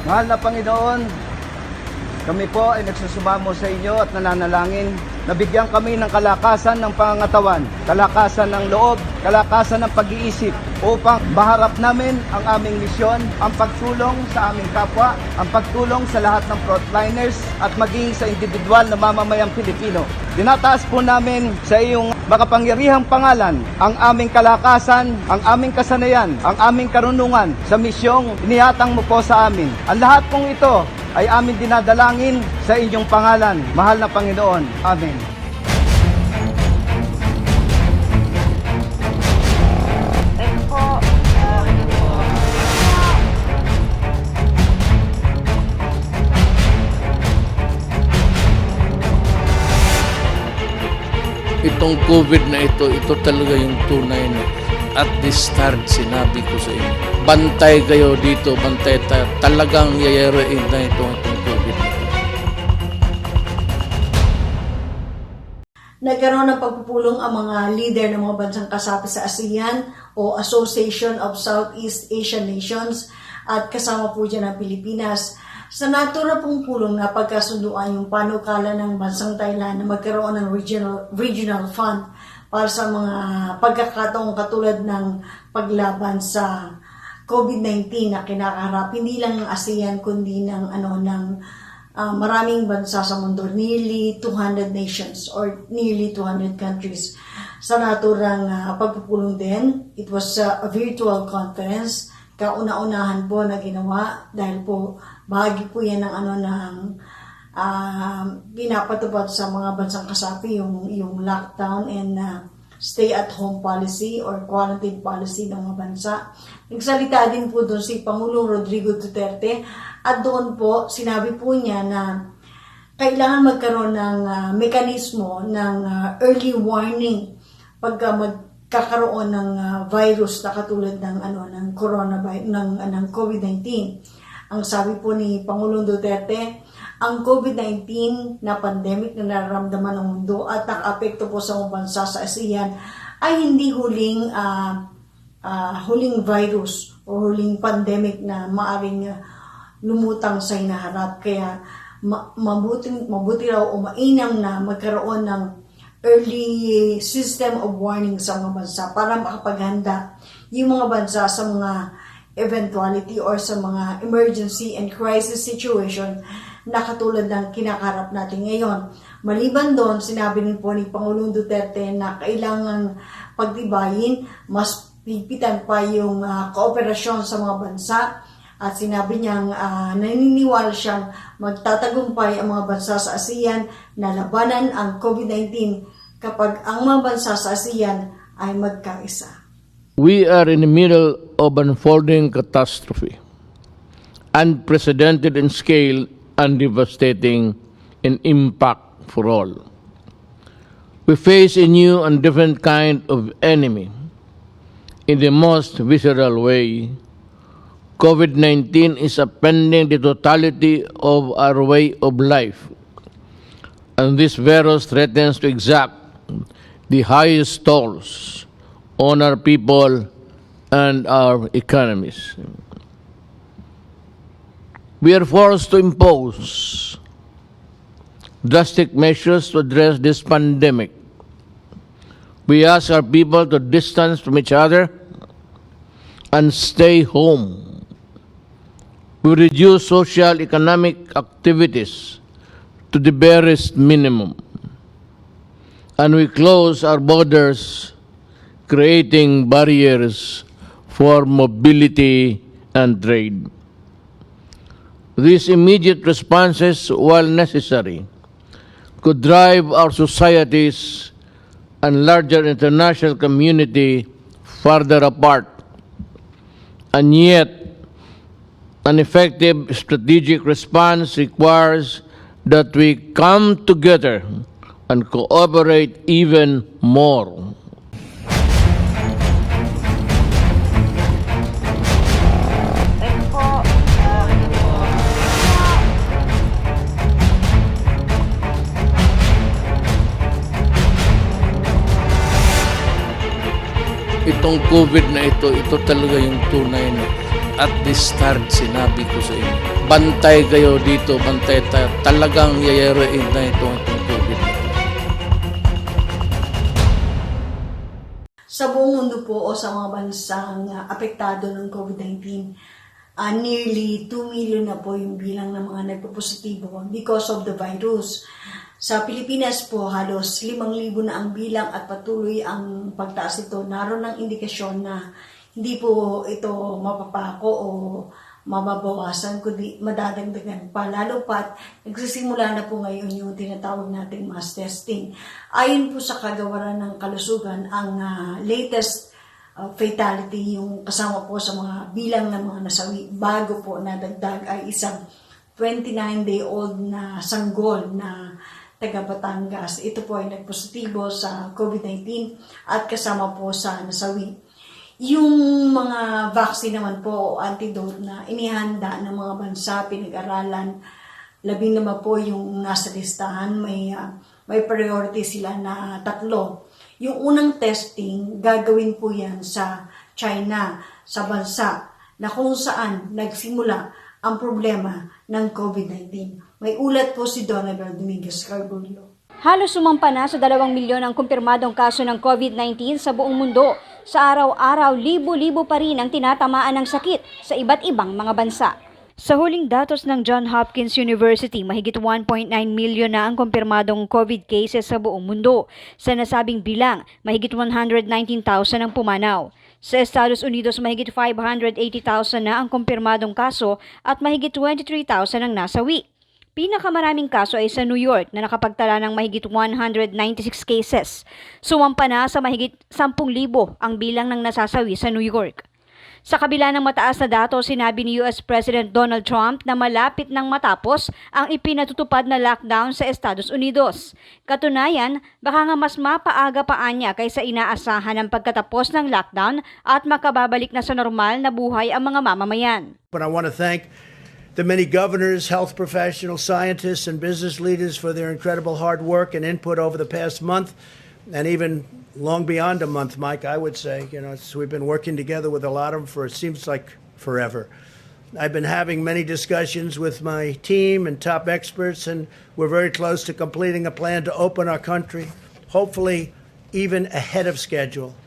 Mahal na Panginoon, kami po ay nagsusumamo sa inyo at nananalangin na bigyan kami ng kalakasan ng pangangatawan, kalakasan ng loob, kalakasan ng pag-iisip upang maharap namin ang aming misyon, ang pagtulong sa aming kapwa, ang pagtulong sa lahat ng frontliners at maging sa individual na mamamayang Pilipino. Tinataas po namin sa iyong makapangyarihang pangalan ang aming kalakasan, ang aming kasanayan, ang aming karunungan sa misyong inihatang mo po sa amin. Ang lahat pong ito ay aming dinadalangin sa inyong pangalan, mahal na Panginoon. Amen. Thank you po. Itong COVID na ito talaga yung tunay na at the start sinabi ko sa inyo. Bantay kayo dito, bantay tayo. Talagang yayaroin na itong COVID na ito. Nagkaroon ng pagpupulong ang mga leader ng mga bansang kasapi sa ASEAN o Association of Southeast Asian Nations at kasama po dyan ang Pilipinas. Sa natura pong pulong na pagkasunduan yung panukala ng bansang Thailand na magkaroon ng regional fund para sa mga pagkakataong katulad ng paglaban sa COVID-19 na kinakaharap hindi lang ng ASEAN kundi ng maraming bansa sa mundo, nearly 200 nations or nearly 200 countries. Sa naturang pagpupulong din, it was a virtual conference, kauna-unahan po na ginawa dahil po bahagi po yan ng pinapatupad sa mga bansang kasapi yung lockdown and stay-at-home policy or quarantine policy ng mga bansa. Nagsalita din po doon si Pangulong Rodrigo Duterte at doon po sinabi po niya na kailangan magkaroon ng mekanismo ng early warning pagka magkakaroon ng virus na katulad ng coronavirus ng COVID-19. Ang sabi po ni Pangulong Duterte, ang COVID-19 na pandemic na nararamdaman ng mundo at nakaapekto po sa mga bansa sa ASEAN ay hindi huling virus o huling pandemic na maaring lumutang sa hinaharap. Kaya mabuti raw o mainam na magkaroon ng early system of warning sa mga bansa para makapaghanda yung mga bansa sa mga eventuality or sa mga emergency and crisis situation na katulad ng kinakaharap natin ngayon. Maliban doon, sinabi rin po ni Pangulong Duterte na kailangan pagtibayin, mas pipitan pa yung kooperasyon sa mga bansa at sinabi niyang naniniwala siyang magtatagumpay ang mga bansa sa ASEAN na labanan ang COVID-19 kapag ang mga bansa sa ASEAN ay magkaisa. We are in the middle of an unfolding catastrophe, unprecedented in scale and devastating in impact for all. We face a new and different kind of enemy. In the most visceral way, COVID-19 is upending the totality of our way of life, and this virus threatens to exact the highest tolls on our people and our economies. We are forced to impose drastic measures to address this pandemic. We ask our people to distance from each other and stay home. We reduce social economic activities to the barest minimum. And we close our borders, creating barriers for mobility and trade. These immediate responses, while necessary, could drive our societies and larger international community further apart. And yet, an effective strategic response requires that we come together and cooperate even more. Thank you po. Itong COVID na ito talaga yung tunay na at the start sinabi ko sa inyo, bantay kayo dito, bantay tayo. Talagang yayaroin na itong COVID. Sa buong mundo po o sa mga bansang apektado ng COVID-19, nearly 2 million na po yung bilang ng mga nagpo-positibo because of the virus. Sa Pilipinas po, halos 5,000 na ang bilang at patuloy ang pagtaas ito. Naroon ng indikasyon na hindi po ito mapapako o mababawasan, kundi madadagdagan pa. Lalo pat, nagsisimula na po ngayon yung tinatawag nating mass testing. Ayon po sa kagawaran ng kalusugan, ang latest fatality, yung kasama po sa mga bilang ng mga nasawi, bago po nadagdag ay isang 29-day-old na sanggol na taga Batangas. Ito po ay nagpositibo sa COVID-19 at kasama po sa nasawi. Yung mga vaccine naman po o antidote na inihanda ng mga bansa, pinag-aralan, 15 po yung nasa listahan, may priority sila na 3. Yung unang testing, gagawin po yan sa China, sa bansa na kung saan nagsimula ang problema ng COVID-19. May ulat po si Donald Dominguez Carbullo. Halos sumampa na sa 2 milyon ang kumpirmadong kaso ng COVID-19 sa buong mundo. Sa araw-araw, libo-libo pa rin ang tinatamaan ng sakit sa iba't ibang mga bansa. Sa huling datos ng Johns Hopkins University, mahigit 1.9 milyon na ang kumpirmadong COVID cases sa buong mundo. Sa nasabing bilang, mahigit 119,000 ang pumanaw. Sa Estados Unidos, mahigit 580,000 na ang kumpirmadong kaso at mahigit 23,000 ang nasawi. Pinakamaraming kaso ay sa New York na nakapagtala ng mahigit 196 cases. Sumampa na sa mahigit 10,000 ang bilang ng nasasawi sa New York. Sa kabila ng mataas na datos, sinabi ni US President Donald Trump na malapit nang matapos ang ipinatutupad na lockdown sa Estados Unidos. Katunayan, baka nga mas mapaaga pa niya kaysa inaasahan ang pagkatapos ng lockdown at makababalik na sa normal na buhay ang mga mamamayan. But I want to thank the many governors, health professionals, scientists, and business leaders for their incredible hard work and input over the past month, and even long beyond a month, Mike, I would say. We've been working together with a lot of them for, it seems like, forever. I've been having many discussions with my team and top experts, and we're very close to completing a plan to open our country, hopefully even ahead of schedule.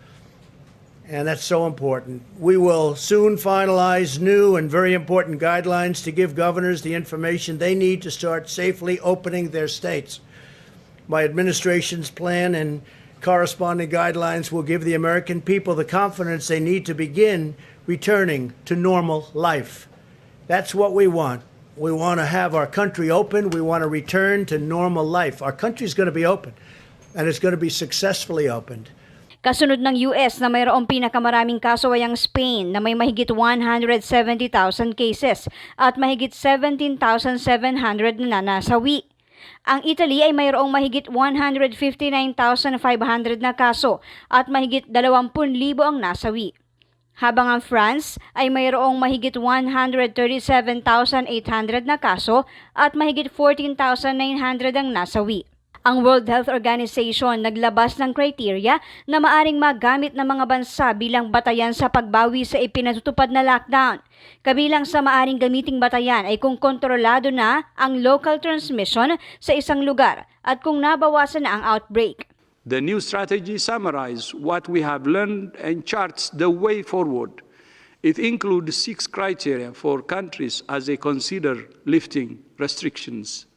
And that's so important. We will soon finalize new and very important guidelines to give governors the information they need to start safely opening their states. My administration's plan and corresponding guidelines will give the American people the confidence they need to begin returning to normal life. That's what we want. We want to have our country open. We want to return to normal life. Our country's going to be open, and it's going to be successfully opened. Kasunod ng US na mayroong pinakamaraming kaso ay ang Spain na may mahigit 170,000 cases at mahigit 17,700 na nasawi. Ang Italy ay mayroong mahigit 159,500 na kaso at mahigit 20,000 ang nasawi. Habang ang France ay mayroong mahigit 137,800 na kaso at mahigit 14,900 ang nasawi. Ang World Health Organization naglabas ng kriteria na maaring magamit ng mga bansa bilang batayan sa pagbawi sa ipinatutupad na lockdown. Kabilang sa maaring gamiting batayan ay kung kontrolado na ang local transmission sa isang lugar at kung nabawasan na ang outbreak. The new strategy summarizes what we have learned and charts the way forward. It includes 6 criteria for countries as they consider lifting restrictions.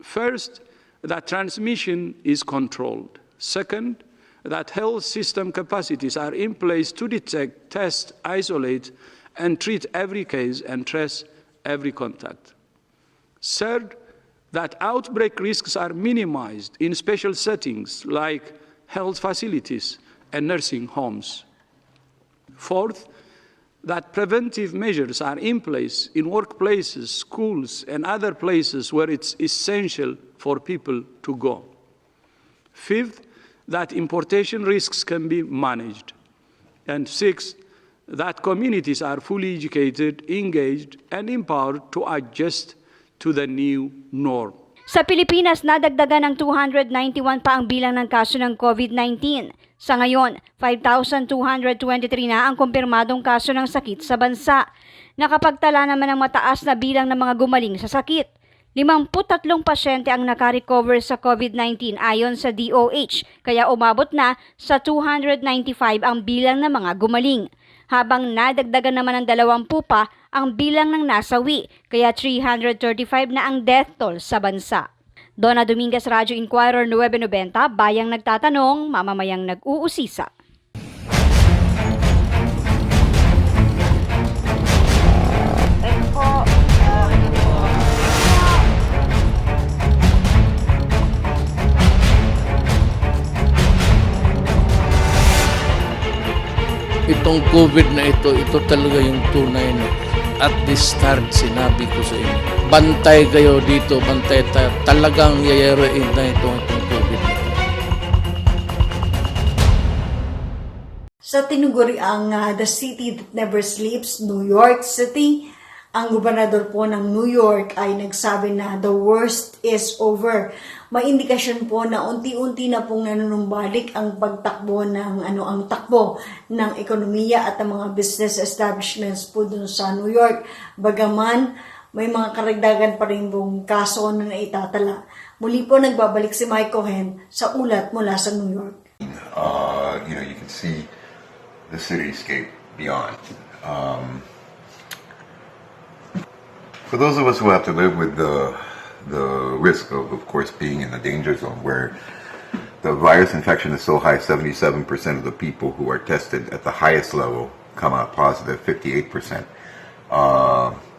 First, that transmission is controlled. Second, that health system capacities are in place to detect, test, isolate, and treat every case and trace every contact. Third, that outbreak risks are minimized in special settings like health facilities and nursing homes. Fourth, that preventive measures are in place in workplaces, schools, and other places where it's essential for people to go. Fifth, that importation risks can be managed. And sixth, that communities are fully educated, engaged, and empowered to adjust to the new norm. Sa Pilipinas, nadagdagan ng 291 pa ang bilang ng kaso ng COVID-19. Sa ngayon, 5,223 na ang kumpirmadong kaso ng sakit sa bansa. Nakapagtala naman ng mataas na bilang ng mga gumaling sa sakit. 53 pasyente ang nakarecover sa COVID-19 ayon sa DOH, kaya umabot na sa 295 ang bilang ng mga gumaling. Habang nadagdagan naman ng 20 pa ang bilang ng nasawi, kaya 335 na ang death toll sa bansa. Donna Dominguez, Radyo Inquirer, 990, Bayang Nagtatanong, Mamamayang Nag-uusisa. Thank po. Itong COVID na ito talaga yung tunay na at the start sinabi ko sa inyo. Bantay kayo dito, bantay tayo. Talagang yayaroin na itong COVID na ito. Sa tinuguri ang The City That Never Sleeps, New York City, ang gobernador po ng New York ay nagsabi na the worst is over. May indikasyon po na unti-unti na pong nanunumbalik ang pagtakbo ng ang takbo ng ekonomiya at ang mga business establishments po dun sa New York. Bagaman may mga karagdagan pa rin pong kaso na naitatala. Muli po nagbabalik si Mike Cohen sa ulat mula sa New York. You can see the cityscape beyond. For those of us who have to live with the risk of course, being in the danger zone where the virus infection is so high, 77% of the people who are tested at the highest level come out positive, 58%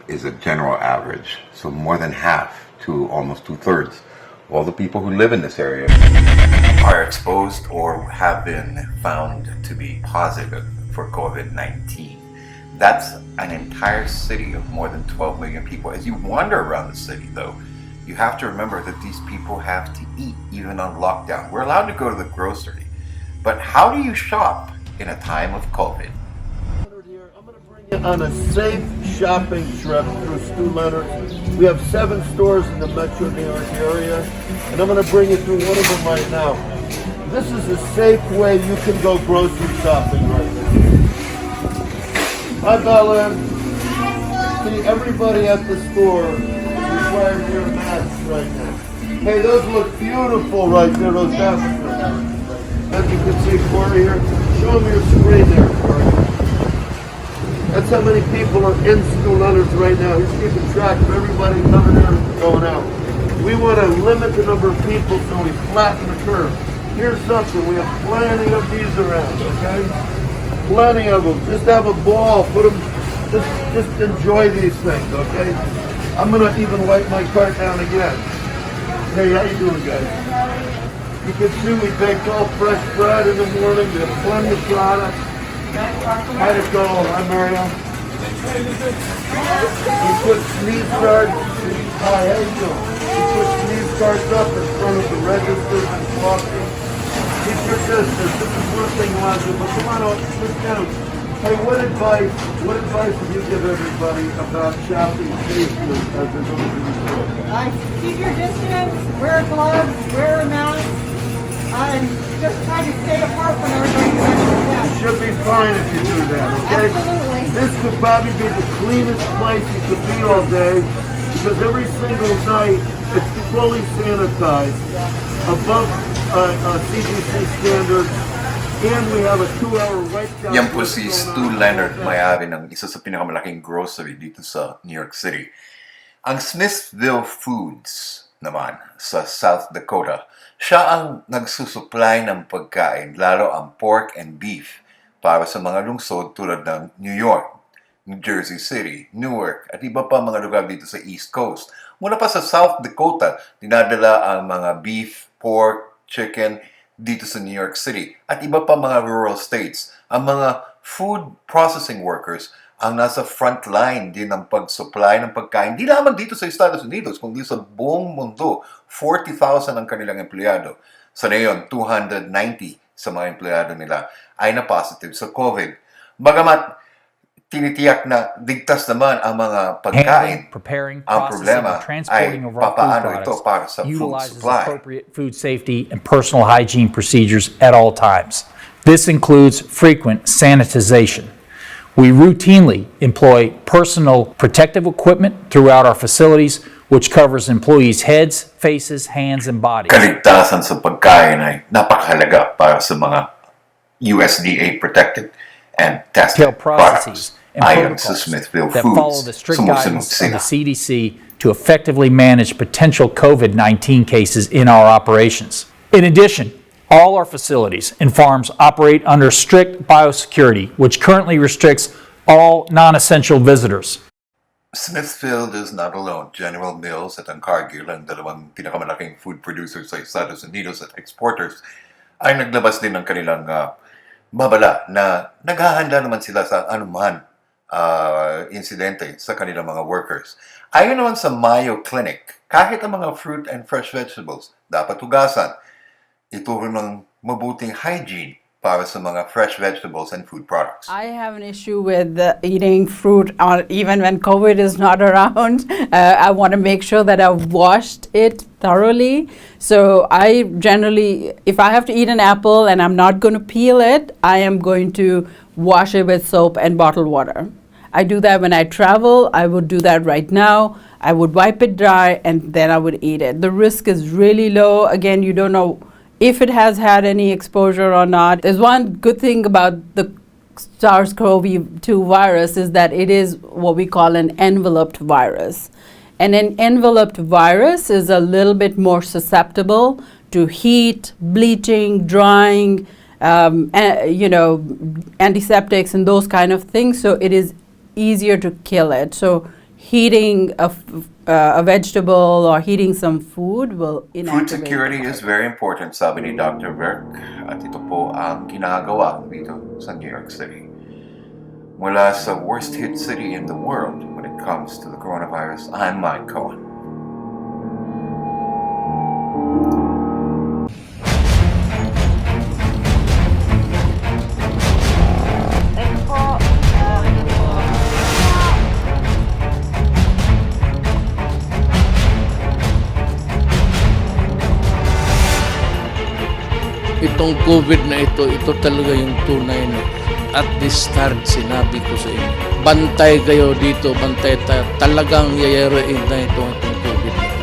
is a general average. So more than half to almost 2/3 of all the people who live in this area are exposed or have been found to be positive for COVID-19. That's an entire city of more than 12 million people. As you wander around the city, though, you have to remember that these people have to eat, even on lockdown. We're allowed to go to the grocery, but how do you shop in a time of COVID? I'm going to bring you on a safe shopping trip through Stu Leonard. We have 7 stores in the Metro New York area, and I'm going to bring you through one of them right now. This is a safe way you can go grocery shopping right now. Hi, Bella. See, everybody at the store is required to wear masks right now. Hey, those look beautiful right there, those baskets. As you can see, Corey here, show them your screen there, Corey. That's how many people are in Stu Leonard's right now. He's keeping track of everybody coming in and going out. We want to limit the number of people so we flatten the curve. Here's something, we have plenty of these around, okay? Plenty of them. Just have a ball. Put them. Just enjoy these things, okay? I'm gonna even wipe my cart down again. Hey, how you doing, guys? You can see we bake all fresh bread in the morning. We have plenty of products. How'd it go? Hi, Mario. We put sneeze guards. Hi, how you doing? We put sneeze guards up in front of the registers and walking. Keep your distance. This is one thing you want to do, but come on, sit down. Hey, what advice would you give everybody about shopping safely as they're going to the store? Keep your distance, wear gloves, wear a mask, and just try to stay apart from everybody. You should be fine if you do that, okay? Absolutely. This could probably be the cleanest place you could be all day, because every single night it's fully sanitized, above CDC standards, and we have a 2-hour wipe down. Yan po si Stu Leonard, may-ari ng isa sa pinakamalaking grocery dito sa New York City. Ang Smithville Foods naman sa South Dakota, siya ang nagsusupply ng pagkain, lalo ang pork and beef para sa mga lungsod tulad ng New York, New Jersey City, Newark, at iba pa mga lugar dito sa East Coast. Mula pa sa South Dakota, dinadala ang mga beef, pork, chicken dito sa New York City at iba pa mga rural states. Ang mga food processing workers ang nasa front line din ng pag-supply ng pagkain, di lamang dito sa Estados Unidos, kundi sa buong mundo. 40,000 ang kanilang empleyado. Sa ngayon, 290 sa mga empleyado nila ay na-positive sa COVID. Bagamat tinitiyak na ligtas naman ang mga pagkain. Handling, preparing, Ang processing, problema and transporting ay of raw food papaano ito products para sa food utilizes supply. appropriate food safety and personal hygiene procedures at all times. This includes frequent sanitization. We routinely employ personal protective equipment throughout our facilities, which covers employees' heads, faces, hands, and bodies. Kaligtasan sa pagkain ay napakahalaga para sa mga USDA protected and tested Processes products. and Ayon sa protocols Smithfield that follow Foods, the strict sumusunod guidance of sila. the CDC to effectively manage potential COVID-19 cases in our operations. In addition, all our facilities and farms operate under strict biosecurity, which currently restricts all non-essential visitors. Smithfield is not alone. General Mills at ang Cargill, ang dalawang pinakamalaking food producers sa Estados Unidos at exporters, ay naglabas din ng kanilang babala na naghahanda naman sila sa anuman insidente sa kanilang mga workers. Ayon naman sa Mayo Clinic, kahit ang mga fruit and fresh vegetables dapat hugasan. Ituro ng mabuting hygiene para sa mga fresh vegetables and food products. I have an issue with eating fruit even when COVID is not around. I want to make sure that I've washed it thoroughly. So I generally, if I have to eat an apple and I'm not going to peel it, I am going to wash it with soap and bottled water. I do that when I travel. I would do that right now. I would wipe it dry and then I would eat it. The risk is really low. Again, you don't know if it has had any exposure or not. There's one good thing about the SARS-CoV-2 virus is that it is what we call an enveloped virus. And an enveloped virus is a little bit more susceptible to heat, bleaching, drying, antiseptics and those kind of things. So it is easier to kill it. So heating a vegetable or heating some food will Food inactivate security the is very important, sabi ni Dr. Verk, at ito po ang ginagawa dito sa New York City. Mula sa worst hit city in the world when it comes to the coronavirus, I'm Mike Cohen. Thank you po. Itong COVID na ito talaga yung tunay na at the start sinabi ko sa inyo. Bantay kayo dito, bantay tayo. Talagang yayarain na itong COVID na ito.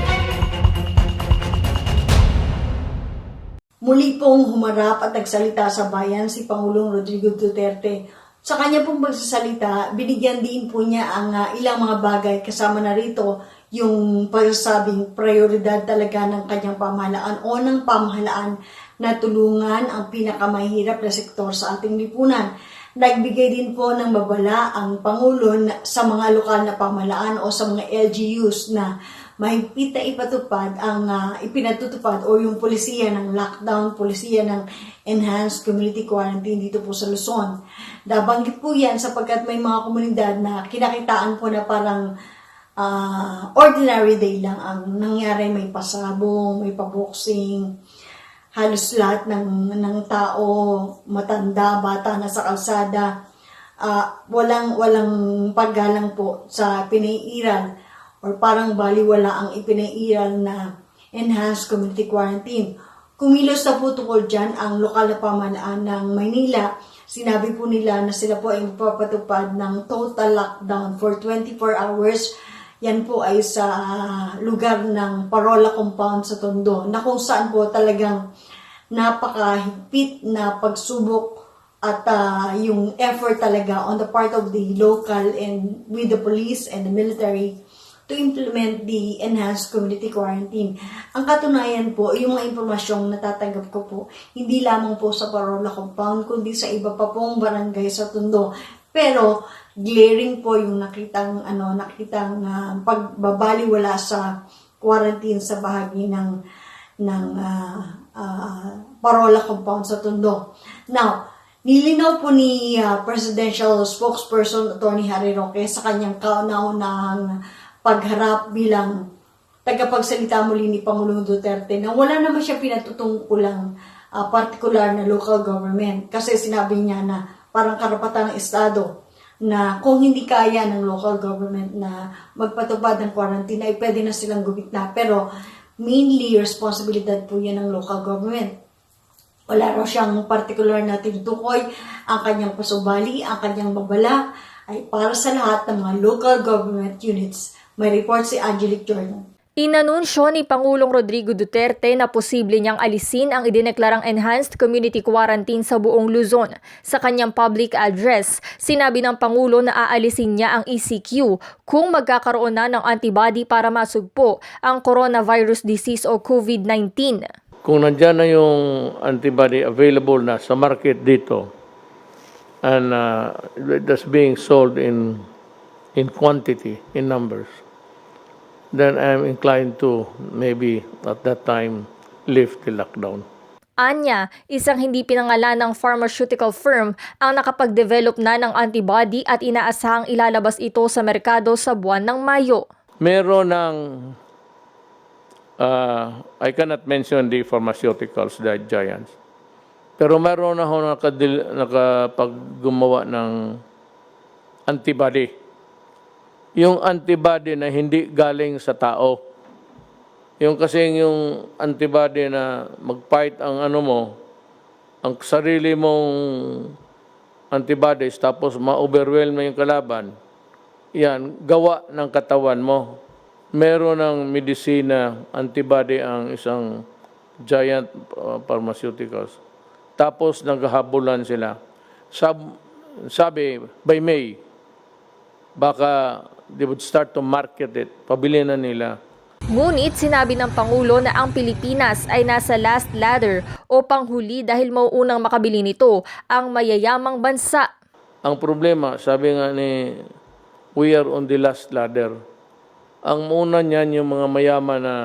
Muli pong humarap at nagsalita sa bayan si Pangulong Rodrigo Duterte. Sa kanya pong pagsasalita, binigyan din po niya ang ilang mga bagay kasama na rito yung pagsasabing prioridad talaga ng kanyang pamahalaan o ng pamahalaan na tulungan ang pinakamahirap na sektor sa ating lipunan. Nagbigay din po ng babala ang Pangulo sa mga lokal na pamahalaan o sa mga LGUs na mahigpit na ipatupad ang ipinatutupad o yung polisiya ng lockdown, polisiya ng enhanced community quarantine dito po sa Luzon. Nabanggit po yan sapagkat may mga komunidad na kinakitaan po na parang ordinary day lang ang nangyari, may pasabong, may paboxing, halos lahat ng tao, matanda, bata na sa kalsada, walang paggalang po sa pinaiiral or parang baliwala ang ipinaiiral na enhanced community quarantine. Kumilos na po tungkol dyan ang lokal na pamahalaan ng Maynila. Sinabi po nila na sila po ay magpapatupad ng total lockdown for 24 hours. Yan po ay sa lugar ng Parola Compound sa Tondo, na kung saan po talagang napakahigpit na pagsubok at yung effort talaga on the part of the local and with the police and the military to implement the enhanced community quarantine. Ang katunayan po, yung mga impormasyong natatanggap ko po, hindi lamang po sa Parola Compound, kundi sa iba pa pong barangay sa Tondo. Pero glaring po yung nakitang pagbabaliwala sa quarantine sa bahagi ng Parola Compound sa Tondo. Now, nilinaw po ni Presidential Spokesperson Atty. Harry Roque sa kanyang kauna-unahang pagharap bilang tagapagsalita muli ni Pangulong Duterte na wala naman siya pinatutungkulang particular na local government. Kasi sinabi niya na parang karapatan ng Estado na kung hindi kaya ng local government na magpatupad ng quarantine ay pwede na silang gumita. Pero mainly responsibilidad po yan ng local government. Wala raw siyang particular na tinutukoy. Ang kanyang pasubali, ang kanyang babala ay para sa lahat ng mga local government units. May report si Angelique Jordan. Inanunsyo ni Pangulong Rodrigo Duterte na posible niyang alisin ang idineklarang enhanced community quarantine sa buong Luzon. Sa kanyang public address, sinabi ng Pangulo na aalisin niya ang ECQ kung magkakaroon na ng antibody para masugpo ang coronavirus disease o COVID-19. Kung nandyan na yung antibody available na sa market dito and that's being sold in quantity, in numbers, then I'm inclined to maybe at that time lift the lockdown. Anya, isang hindi pinangalanang pharmaceutical firm ang nakapag-develop na ng antibody at inaasahang ilalabas ito sa merkado sa buwan ng Mayo. Meron ng, I cannot mention the pharmaceuticals, the giants, pero meron na ako nakapaggumawa ng antibody. Yung antibody na hindi galing sa tao. Yung kasing yung antibody na mag-fight ang ano mo, ang sarili mong antibodies, tapos ma-overwhelm mo yung kalaban, yan, gawa ng katawan mo. Meron ng medisina, antibody ang isang giant pharmaceuticals. Tapos naghahabulan sila. Sabi, by May, baka they would start to market it. Pabili na nila. Ngunit sinabi ng Pangulo na ang Pilipinas ay nasa last ladder o panghuli dahil mauunang makabili nito ang mayayamang bansa. Ang problema, sabi nga ni, we are on the last ladder. Ang muna niyan yung mga mayaman na,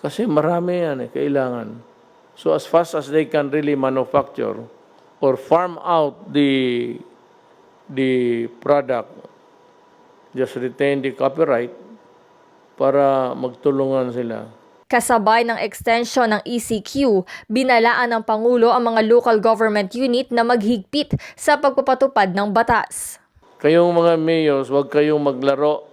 kasi marami yan kailangan. So as fast as they can really manufacture or farm out the product, just retain the copyright para magtulungan sila. Kasabay ng extension ng ECQ, binalaan ng Pangulo ang mga local government unit na maghigpit sa pagpapatupad ng batas. Kayong mga mayors, huwag kayong maglaro.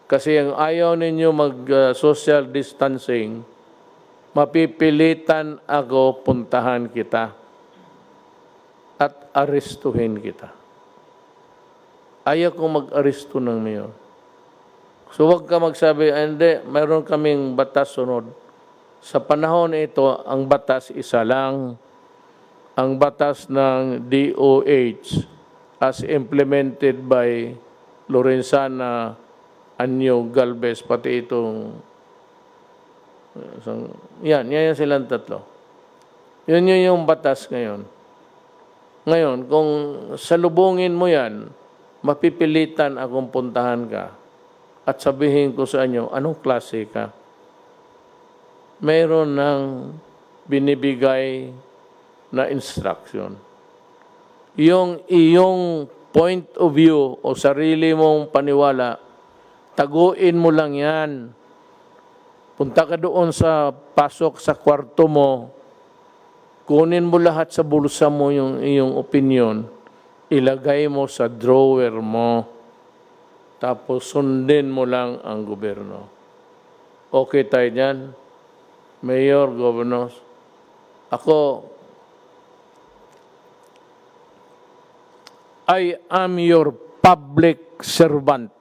Kasi ang ayaw ninyo mag-social distancing, mapipilitan ako puntahan kita at arestuhin kita. Ayaw kong mag-aresto ng mayor. So huwag ka magsabi, hindi, mayroon kaming batas sunod. Sa panahon ito, ang batas isa lang. Ang batas ng DOH as implemented by Lorenzana, Anyo, Galvez, pati itong yan silang tatlo. Yun yung batas ngayon. Ngayon, kung salubungin mo yan, mapipilitan akong puntahan ka at sabihin ko sa inyo, anong klase ka? Mayroon ng binibigay na instruction. Yung iyong point of view o sarili mong paniwala, taguin mo lang yan. Punta ka doon sa pasok sa kwarto mo, kunin mo lahat sa bulsa mo yung iyong opinion, ilagay mo sa drawer mo, tapos sundin mo lang ang gobyerno. Okay tayo dyan? Mayor, governors, ako, I am your public servant.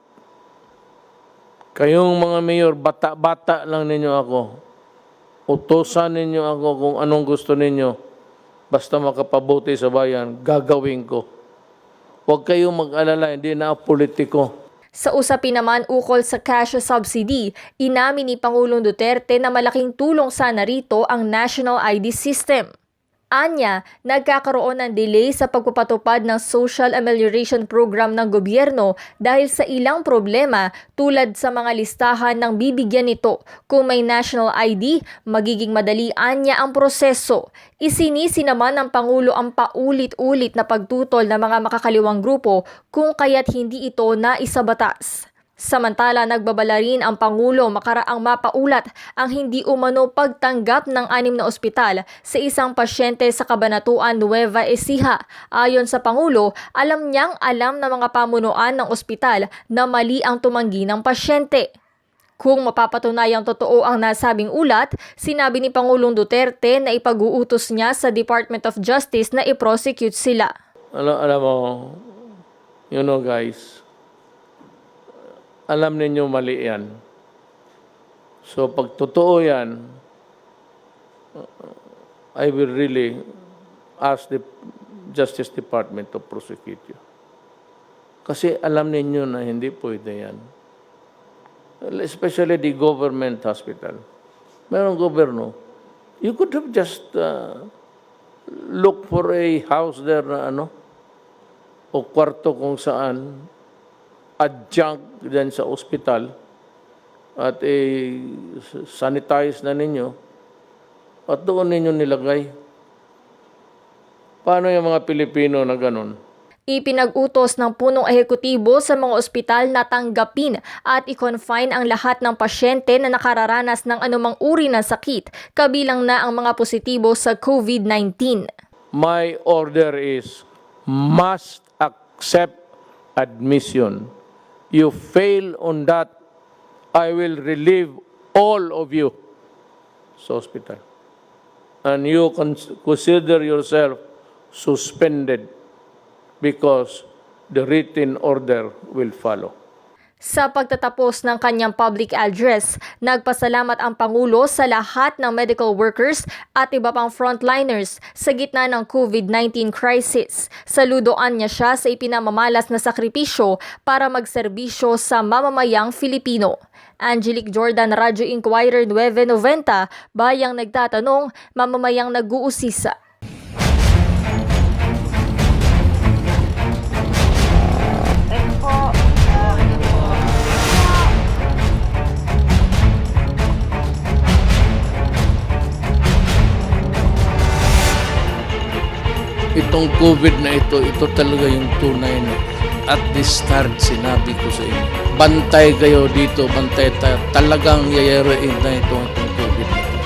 Kayong mga mayor, bata-bata lang ninyo ako. Utosan ninyo ako kung anong gusto ninyo. Basta makapabuti sa bayan, gagawin ko. Huwag kayong mag-alala, hindi na politiko. Sa usapin naman ukol sa cash subsidy, inamin ni Pangulong Duterte na malaking tulong sana rito ang National ID System. Anya, nagkakaroon ng delay sa pagpapatupad ng Social Amelioration Program ng gobyerno dahil sa ilang problema tulad sa mga listahan ng bibigyan nito. Kung may national ID, magiging madali anya ang proseso. Isinisi naman ng Pangulo ang paulit-ulit na pagtutol ng mga makakaliwang grupo kung kaya't hindi ito naisabatas. Samantala, nagbabala rin ang Pangulo makaraang mapaulat ang hindi umano pagtanggap ng 6 na ospital sa isang pasyente sa Cabanatuan, Nueva Ecija. Ayon sa Pangulo, alam ng mga pamunuan ng ospital na mali ang tumanggi ng pasyente. Kung mapapatunayang totoo ang nasabing ulat, sinabi ni Pangulong Duterte na ipag-uutos niya sa Department of Justice na i-prosecute sila. Alam mo, guys, alam ninyo mali yan. So pag totoo yan, I will really ask the Justice Department to prosecute you. Kasi alam ninyo na hindi pwede yan. Especially the government hospital. Merong gobyerno. You could have just look for a house there na o kwarto kung saan adjunct din sa ospital at sanitize na ninyo at doon ninyo nilagay. Paano yung mga Pilipino na ganun? Ipinag-utos ng punong ehekutibo sa mga ospital na tanggapin at i-confine ang lahat ng pasyente na nakararanas ng anumang uri ng sakit, kabilang na ang mga positibo sa COVID-19. My order is must accept admission. You fail on that, I will relieve all of you sa hospital. And you consider yourself suspended because the written order will follow. Sa pagtatapos ng kanyang public address, nagpasalamat ang Pangulo sa lahat ng medical workers at iba pang frontliners sa gitna ng COVID-19 crisis. Saludoan niya siya sa ipinamamalas na sakripisyo para magserbisyo sa mamamayang Filipino. Angelique Jordan, Radyo Inquirer 990, bayang nagtatanong, mamamayang nag-uusisa. Itong COVID na ito talaga yung tunay na at the start sinabi ko sa inyo. Bantay kayo dito, bantay tayo. Talagang yayaroin na itong COVID na ito.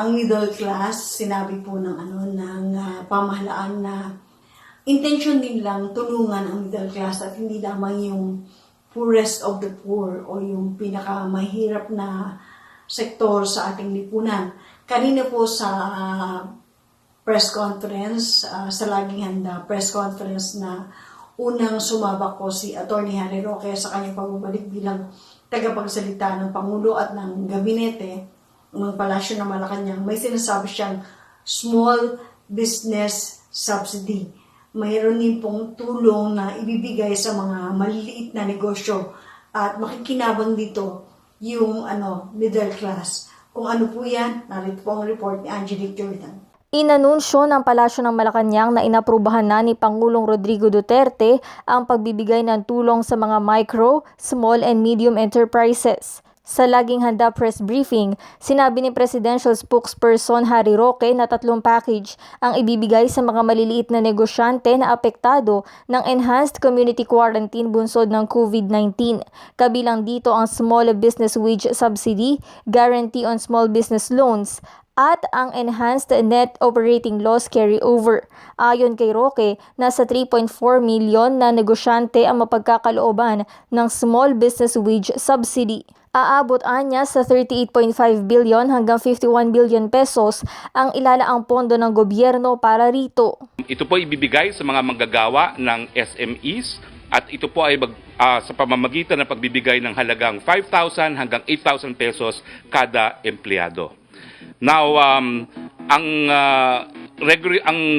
Ang middle class, sinabi po ng pamahalaan na intention din lang tulungan ang middle class at hindi lamang yung poorest of the poor o yung pinakamahirap na sektor sa ating lipunan. Kanina po sa press conference, sa Laging Handa press conference na unang sumabak po si Atty. Harry Roque sa kanyang pagbabalik bilang tagapagsalita ng Pangulo at ng Gabinete ng Palasyo ng Malacanang, may sinasabi siyang small business subsidy. Mayroon din pong tulong na ibibigay sa mga maliliit na negosyo at makikinabang dito yung middle class. Kung ano po yan, narito po ang report ni Angelique Jordan. Inanunsyo ng Palasyo ng Malacanang na inaprubahan na ni Pangulong Rodrigo Duterte ang pagbibigay ng tulong sa mga micro, small and medium enterprises. Sa Laging Handa press briefing, sinabi ni Presidential Spokesperson Harry Roque na 3 package ang ibibigay sa mga maliliit na negosyante na apektado ng Enhanced Community Quarantine bunsod ng COVID-19. Kabilang dito ang Small Business Wage Subsidy, Guarantee on Small Business Loans, at ang Enhanced Net Operating Loss Carryover. Ayon kay Roque, nasa 3.4 million na negosyante ang mapagkakalooban ng Small Business Wage Subsidy. Aabot anya sa 38.5 billion hanggang 51 billion pesos ang ilalaang pondo ng gobyerno para rito. Ito po ibibigay sa mga manggagawa ng SMEs at ito po ay sa pamamagitan ng pagbibigay ng halagang 5,000 hanggang 8,000 pesos kada empleyado. Now, ang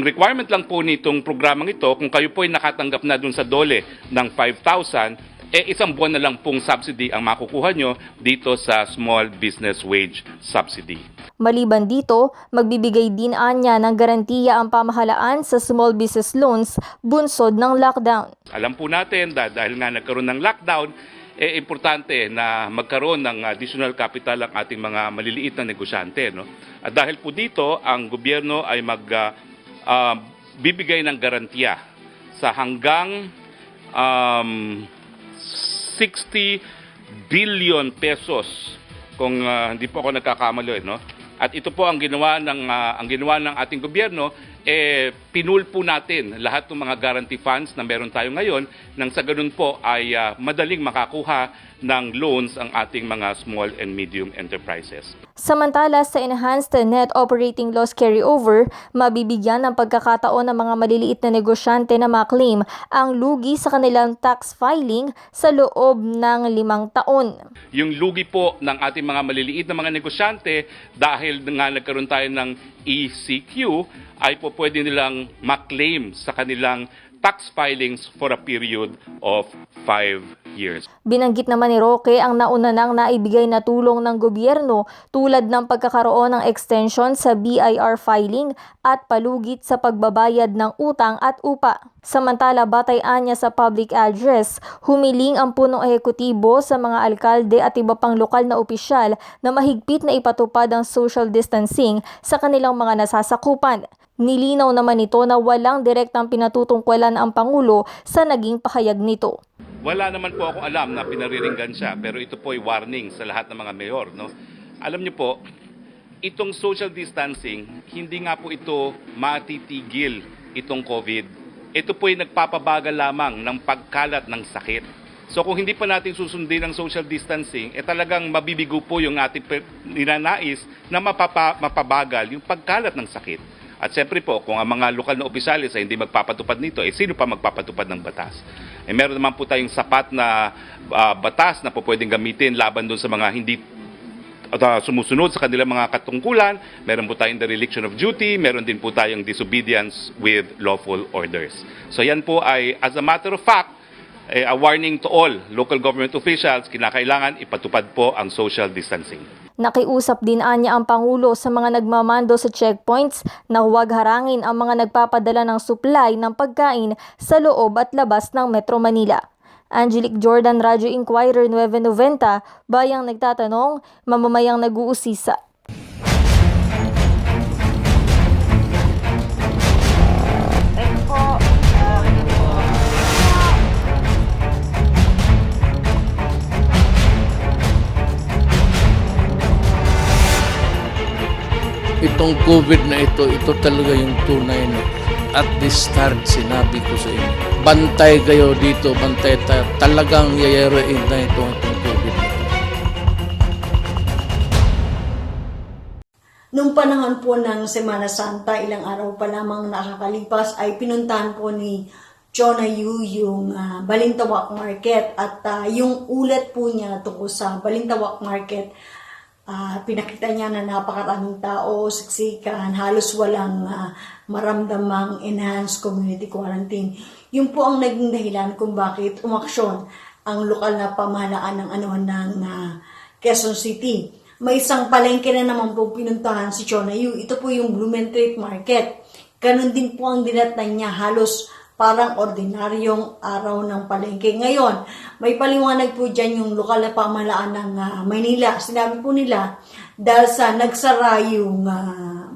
requirement lang po nitong programang ito, kung kayo po ay nakatanggap na dun sa DOLE ng 5,000, isang buwan na lang pong subsidy ang makukuha nyo dito sa Small Business Wage Subsidy. Maliban dito, magbibigay din anya ng garantiya ang pamahalaan sa small business loans bunsod ng lockdown. Alam po natin dahil nga nagkaroon ng lockdown, importante na magkaroon ng additional capital ang ating mga maliliit na negosyante. No? At dahil po dito, ang gobyerno ay bibigay ng garantiya sa hanggang 60 billion pesos kung hindi po ako nagkakamali, no? At ito po ang ginawa ng ating gobyerno, pinul po natin lahat ng mga guarantee funds na meron tayo ngayon nang sa ganun po ay madaling makakuha ng loans ang ating mga small and medium enterprises. Samantala sa Enhanced Net Operating Loss Carryover, mabibigyan ng pagkakataon ng mga maliliit na negosyante na ma-claim ang lugi sa kanilang tax filing sa loob ng 5 taon. Yung lugi po ng ating mga maliliit na mga negosyante dahil nga nagkaroon tayo ng ECQ ay po pwede nilang ma-claim sa kanilang tax filings for a period of 5 years. Binanggit naman ni Roque ang nauna nang naibigay na tulong ng gobyerno tulad ng pagkakaroon ng extension sa BIR filing at palugit sa pagbabayad ng utang at upa. Samantala, batayan niya sa public address, humiling ang punong ehekutibo sa mga alkalde at iba pang lokal na opisyal na mahigpit na ipatupad ang social distancing sa kanilang mga nasasakupan. Nilinaw naman ito na walang direktang pinatutungkulan ang Pangulo sa naging pahayag nito. Wala naman po akong alam na pinariringgan siya, pero ito po ay warning sa lahat ng mga mayor, no? Alam niyo po, itong social distancing, hindi nga po ito matitigil itong COVID. Ito po ay nagpapabagal lamang ng pagkalat ng sakit. So kung hindi pa natin susundin ang social distancing, talagang mabibigo po yung ating ninanais na mapabagal yung pagkalat ng sakit. At siyempre po, kung ang mga lokal na opisyalis ay hindi magpapatupad nito, sino pa magpapatupad ng batas? Meron naman po tayong sapat na batas na po pwedeng gamitin laban doon sa mga hindi sumusunod sa kanilang mga katungkulan. Meron po tayong dereliction of duty, meron din po tayong disobedience with lawful orders. So yan po ay, as a matter of fact, a warning to all local government officials, kinakailangan ipatupad po ang social distancing. Nakiusap din anya ang Pangulo sa mga nagmamando sa checkpoints na huwag harangin ang mga nagpapadala ng supply ng pagkain sa loob at labas ng Metro Manila. Angelique Jordan, Radyo Inquirer 990, Bayang Nagtatanong, Mamamayang Nag-uusisa. Itong COVID na ito talaga yung tunay na at the start sinabi ko sa inyo. Bantay kayo dito, bantay tayo. Talagang yayaroin na itong COVID na ito. Nung panahon po ng Semana Santa, ilang araw pa lamang nakakalipas, ay pinuntahan po ni Chona Yu yung Balintawak Market at yung ulat po niya tungkol sa Balintawak Market. Pinakita niya na napakaraming tao, siksikan, halos walang maramdamang enhanced community quarantine. Yun po ang naging dahilan kung bakit umaksyon ang lokal na pamahalaan ng Quezon City. May isang palengke na naman po pinuntahan si Chona Yu. Ito po yung Blumentritt Market. Ganun din po ang dinatnan niya, halos parang ordinaryong araw ng palengke. Ngayon, may paliwanag po dyan yung lokal na pamahalaan ng Maynila. Sinabi po nila, dahil sa nagsara yung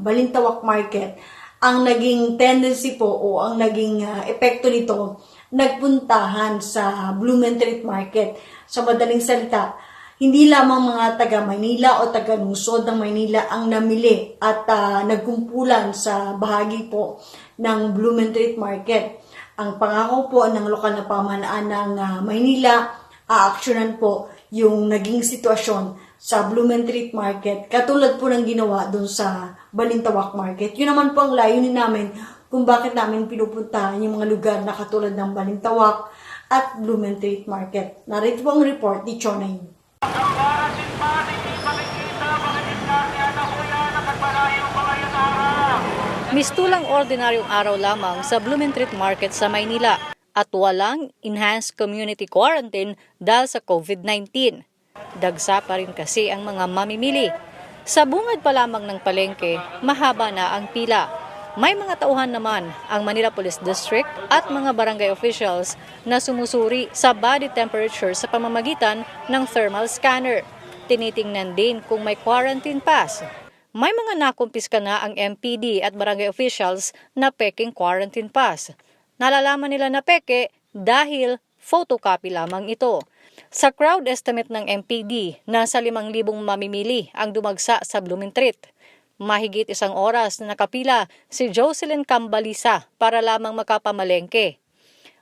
Balintawak Market, ang naging tendency po o ang naging epekto nito, nagpuntahan sa Blumentritt Market. Sa madaling salita, hindi lamang mga taga Maynila o taga lungsod ng Maynila ang namili at nagkumpulan sa bahagi po ng Blumentritt Market. Ang pangako po ng lokal na pamahalaan ng Maynila, aaksyonan po yung naging sitwasyon sa Blumentritt Market, katulad po ng ginawa doon sa Balintawak Market. Yun naman po ang layunin namin kung bakit namin pinupuntahan yung mga lugar na katulad ng Balintawak at Blumentritt Market. Narito po ang report ni Chona Yu. Mistulang ordinaryong araw lamang sa Blumentritt Market sa Maynila at walang enhanced community quarantine dahil sa COVID-19. Dagsa pa rin kasi ang mga mamimili. Sa bungad pa lamang ng palengke, mahaba na ang pila. May mga tauhan naman ang Manila Police District at mga barangay officials na sumusuri sa body temperature sa pamamagitan ng thermal scanner. Tinitingnan din kung may quarantine pass. May mga nakumpiska na ang MPD at barangay officials na peking quarantine pass. Nalalaman nila na peke dahil photocopy lamang ito. Sa crowd estimate ng MPD, nasa 5,000 mamimili ang dumagsa sa Blumentritt. Mahigit 1 oras na nakapila si Jocelyn Cambalisa para lamang makapamalengke.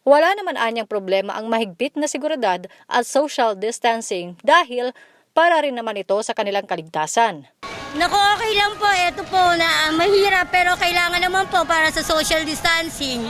Wala naman anyang problema ang mahigpit na seguridad at social distancing dahil para rin naman ito sa kanilang kaligtasan. Naku, okay lang po. Ito po na mahirap pero kailangan naman po para sa social distancing.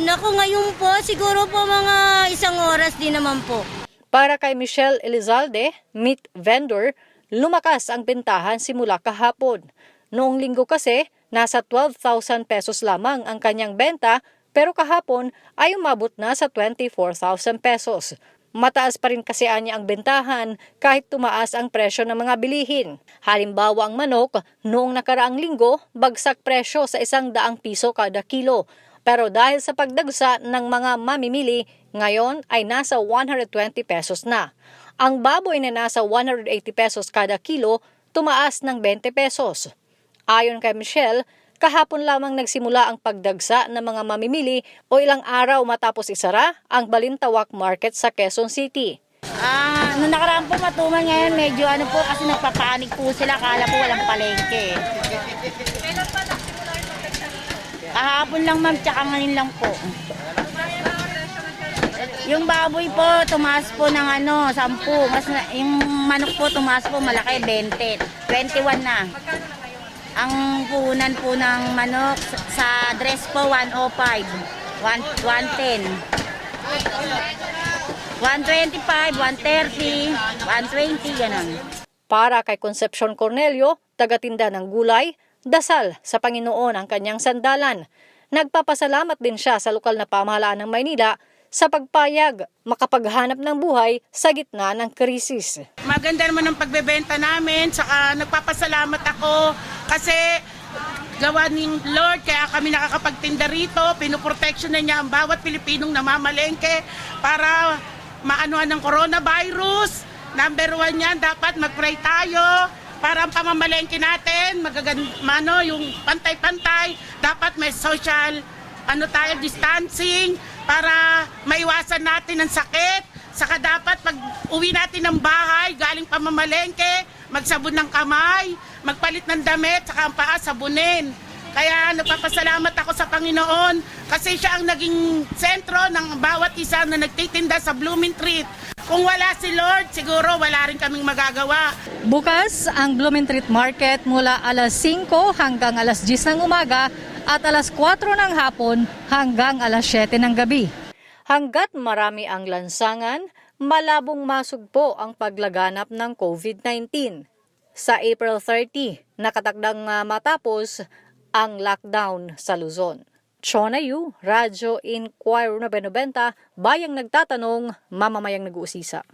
Naku, ngayon po siguro po mga 1 oras din naman po. Para kay Michelle Elizalde, meat vendor, lumakas ang bentahan simula kahapon. Noong linggo kasi, nasa 12,000 pesos lamang ang kanyang benta pero kahapon ay umabot na sa 24,000 pesos. Mataas pa rin kasi anya ang bentahan kahit tumaas ang presyo ng mga bilihin. Halimbawa ang manok, noong nakaraang linggo, bagsak presyo sa 100 piso kada kilo. Pero dahil sa pagdagsa ng mga mamimili, ngayon ay nasa 120 pesos na. Ang baboy na nasa 180 pesos kada kilo, tumaas ng 20 pesos. Ayon kay Michelle, kahapon lamang nagsimula ang pagdagsa ng mga mamimili o ilang araw matapos isara ang Balintawak Market sa Quezon City. Nung nakaraan po matumal, ngayon medyo po kasi nagpapanik po sila, kala po walang palengke. Kahapon lang ma'am, tsaka ngayon lang po. Yung baboy po, tumaas po ng 10. Yung manok po, tumaas po malaki, 20. 21 na. Ang puhunan po ng manok sa dress po, 105. 110. 125, 130, 120, ganon. Para kay Concepcion Cornelio, tagatinda ng gulay, dasal sa Panginoon ang kanyang sandalan. Nagpapasalamat din siya sa lokal na pamahalaan ng Maynila sa pagpayag makapaghanap ng buhay sa gitna ng krisis. Maganda naman ang pagbebenta namin, saka nagpapasalamat ako kasi gawa ng Lord kaya kami nakakapagtinda rito, pinuproteksyon na niya ang bawat Pilipinong namamalengke para maanuhan ng coronavirus. Number 1 yan, dapat mag-pray tayo para ang pamamalengke natin, yung pantay-pantay, dapat may social distancing para maiwasan natin ang sakit. Saka dapat pag uwi natin ng bahay, galing pamamalengke, magsabon ng kamay, magpalit ng damit, saka ang paa sabunin. Kaya nagpapasalamat ako sa Panginoon kasi siya ang naging sentro ng bawat isa na nagtitinda sa Blumentritt. Kung wala si Lord, siguro wala rin kaming magagawa. Bukas ang Blumentritt Market mula alas 5 hanggang alas 10 ng umaga at alas 4 ng hapon hanggang alas 7 ng gabi. Hanggat marami ang lansangan, malabong masugpo ang paglaganap ng COVID-19. Sa April 30, nakatakdang matapos ang lockdown sa Luzon. Chona Yu, Radyo Inquirer 90, bayang nagtatanong, mamamayang nag-uusisa.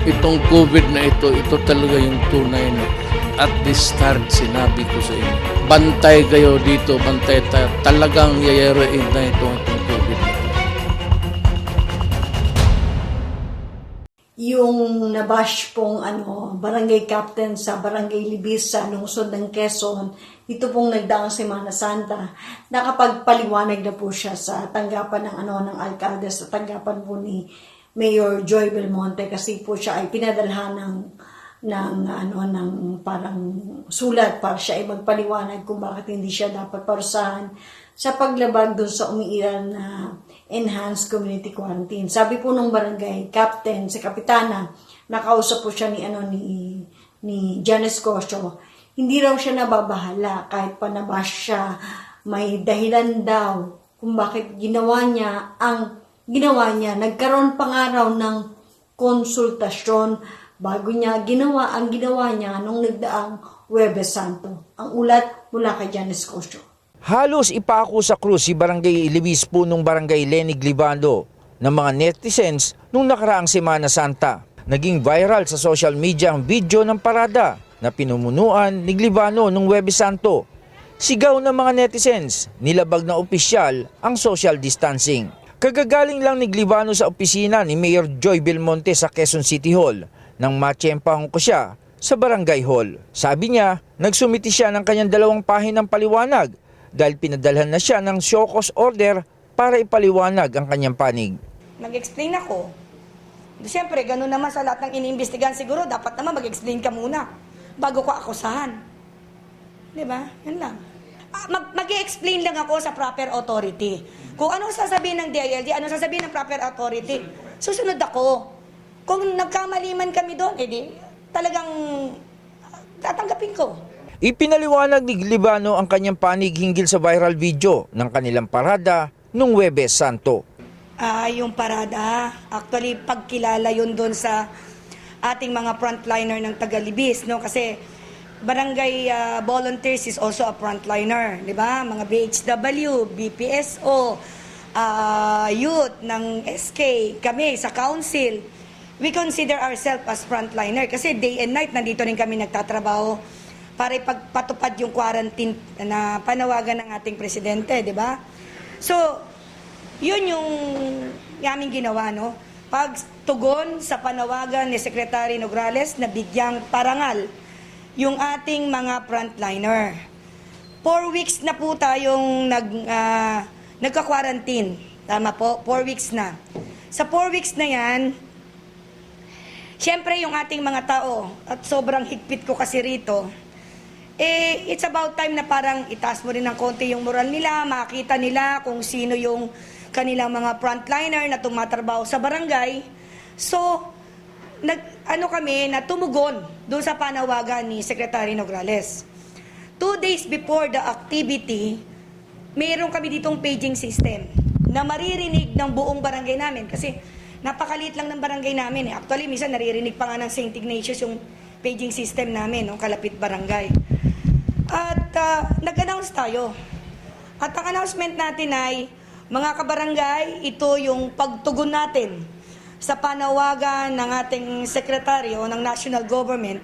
Itong COVID na ito talaga yung tunay na at the start sinabi ko sa inyo. Bantay kayo dito, bantay tayo. Talagang yayaroin na itong COVID na ito. Yung nabash pong barangay captain sa Barangay Libis sa lungsod ng Quezon, ito pong nagdaang Semana Santa, nakapagpaliwanag na po siya sa tanggapan ng alkalde, sa tanggapan po ni Mayor Joy Belmonte kasi po siya ay pinadalhan ng parang sulat para siya ay magpaliwanag kung bakit hindi siya dapat parusahan sa paglabag doon sa umiiral na enhanced community quarantine. Sabi po nung barangay captain, si kapitana, nakausap po siya ni Janice Cosio, hindi raw siya nababahala kahit pa nabash siya, may dahilan daw kung bakit ginawa niya. Nagkaroon pa nga raw ng konsultasyon bago niya ang ginawa niya nung nagdaang Huwebes Santo. Ang ulat mula kay Janice Cosio. Halos ipako sa krus si Barangay Libis po nung Barangay Lenig Libando ng mga netizens nung nakaraang Semana Santa. Naging viral sa social media ang video ng parada na pinumunuan ni Libano nung Huwebes Santo. Sigaw ng mga netizens, nilabag na opisyal ang social distancing. Kagagaling lang ni Glivano sa opisina ni Mayor Joy Belmonte sa Quezon City Hall nang matsyempahon ko siya sa Barangay Hall. Sabi niya, nagsumiti siya ng kanyang 2 pahinang paliwanag dahil pinadalhan na siya ng show cause order para ipaliwanag ang kanyang panig. Nag-explain ako. Siyempre, gano'n naman sa lahat ng iniimbestigahan siguro, dapat naman mag-explain ka muna bago ka akusahan. Di ba? Yan lang. Mag-explain lang ako sa proper authority. Kung ano sasabihin ng DILG, ano sasabihin ng proper authority, susunod ako. Kung nagkamali man kami doon, edi talagang tatanggapin ko. Ipinaliwanag ni Glivano ang kanyang panig hinggil sa viral video ng kanilang parada nung Huwebes Santo. Yung parada, actually pagkilala yun doon sa ating mga frontliner ng Tagalibis, no? Kasi barangay volunteers is also a frontliner, di ba? Mga BHW, BPSO, youth ng SK, kami sa council. We consider ourselves as frontliner kasi day and night nandito rin kami nagtatrabaho para ipagpatupad yung quarantine na panawagan ng ating presidente, di ba? So, yun yung aming ginawa, no? Pagtugon sa panawagan ni Secretary Nograles na bigyang parangal yung ating mga frontliner. 4 weeks na po tayong nagka-quarantine. Tama po, 4 weeks na. Sa 4 weeks na yan, syempre yung ating mga tao, at sobrang higpit ko kasi rito, it's about time na parang itaas mo rin ng konti yung moral nila, makita nila kung sino yung kanilang mga frontliner na tumatrabaho sa barangay. So, kami na tumugon doon sa panawagan ni Secretary Nograles. 2 days before the activity, mayroon kami ditong paging system na maririnig ng buong barangay namin kasi napakaliit lang ng barangay namin. Actually, minsan naririnig pa nga ng St. Ignatius yung paging system namin, no, kalapit barangay. At nag-announce tayo. At ang announcement natin ay, mga kabarangay, ito yung pagtugon natin sa panawagan ng ating sekretaryo ng national government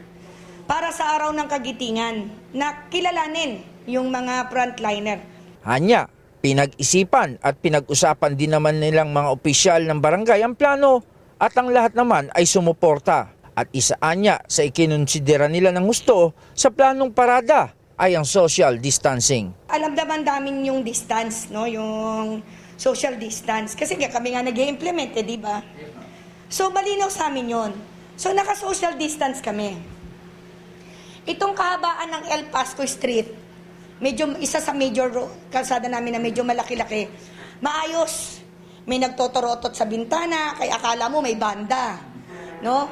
para sa araw ng kagitingan na kilalanin yung mga frontliner. Hanya, pinag-isipan at pinag-usapan din naman nilang mga opisyal ng barangay ang plano at ang lahat naman ay sumuporta. At isaanya sa ikinonsidera nila ng gusto sa planong parada ay ang social distancing. Alam naman namin yung distance, no? Yung social distance. Kasi kami nga nag-i-implement, di ba? So, malinaw sa amin yun. So, naka-social distance kami. Itong kahabaan ng El Pasco Street, medyo isa sa major kalsada namin na medyo malaki-laki, maayos. May nagtotorotot sa bintana, kaya akala mo may banda. No?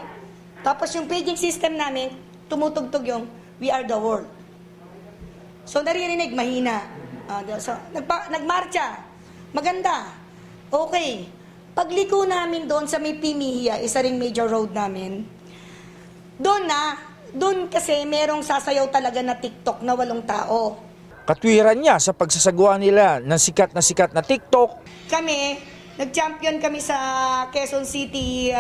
Tapos yung paging system namin, tumutugtog yung We Are the World. So, naririnig, mahina. So, nagmarcha. Maganda. Okay. Pagliko namin doon sa may Pimihia, isa ring major road namin, doon kasi merong sasayaw talaga na TikTok na 8 tao. Katwiran niya sa pagsasagawa nila ng sikat na TikTok. Kami, nag-champion kami sa Quezon City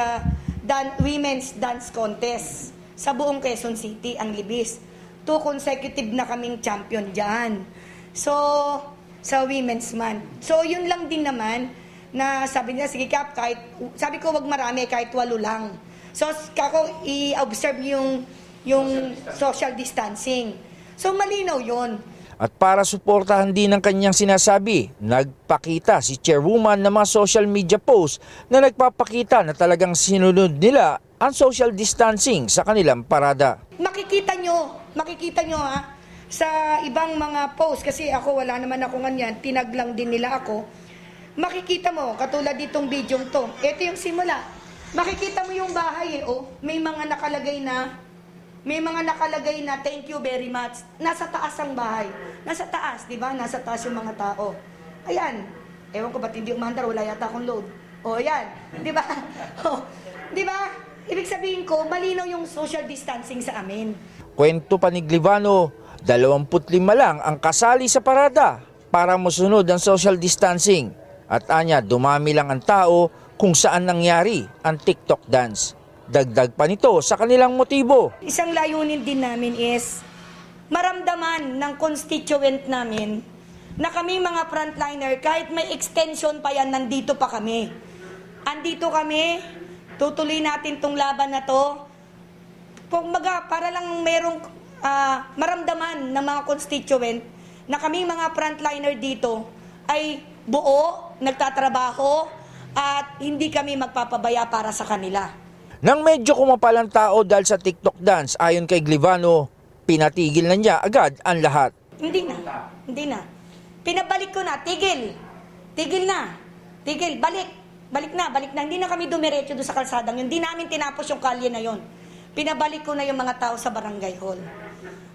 Women's Dance Contest. Sa buong Quezon City, ang libis. 2 consecutive na kaming champion dyan. So, sa Women's Month. So, yun lang din naman na sabi niya, sige Kap, sabi ko wag marami, kahit 8 lang. So, kako, i-observe yung social distancing. So, malinaw yun. At para suportahan din ng kanyang sinasabi, nagpakita si chairwoman ng mga social media posts na nagpapakita na talagang sinunod nila ang social distancing sa kanilang parada. Makikita nyo ha, sa ibang mga posts, kasi ako wala naman ako ganyan, tinaglang din nila ako. Makikita mo, katulad ditong video to, ito yung simula. Makikita mo yung bahay may mga nakalagay na thank you very much. Nasa taas ang bahay. Nasa taas, di ba? Nasa taas yung mga tao. Ayan. Ewan ko ba't hindi umandar, wala yata akong load. Ayan. Di ba? Di ba? Ibig sabihin ko, malinaw yung social distancing sa amin. Kwento pa ni Glivano, 25 lang ang kasali sa parada para masunod ang social distancing. At anya, dumami lang ang tao kung saan nangyari ang TikTok dance. Dagdag pa nito sa kanilang motibo. Isang layunin din namin is maramdaman ng constituent namin na kami mga frontliner, kahit may extension pa yan, nandito pa kami. Andito kami, tutuloy natin tong laban na to. Para lang merong maramdaman ng mga constituent na kami mga frontliner dito ay buo, nagtatrabaho, at hindi kami magpapabaya para sa kanila. Nang medyo kumapal ang tao dahil sa TikTok dance, ayon kay Glivano, pinatigil na niya agad ang lahat. Hindi na. Pinabalik ko na, tigil na, balik na. Hindi na kami dumiretso doon sa kalsadang yun. Hindi namin tinapos yung kalye na yun. Pinabalik ko na yung mga tao sa barangay hall.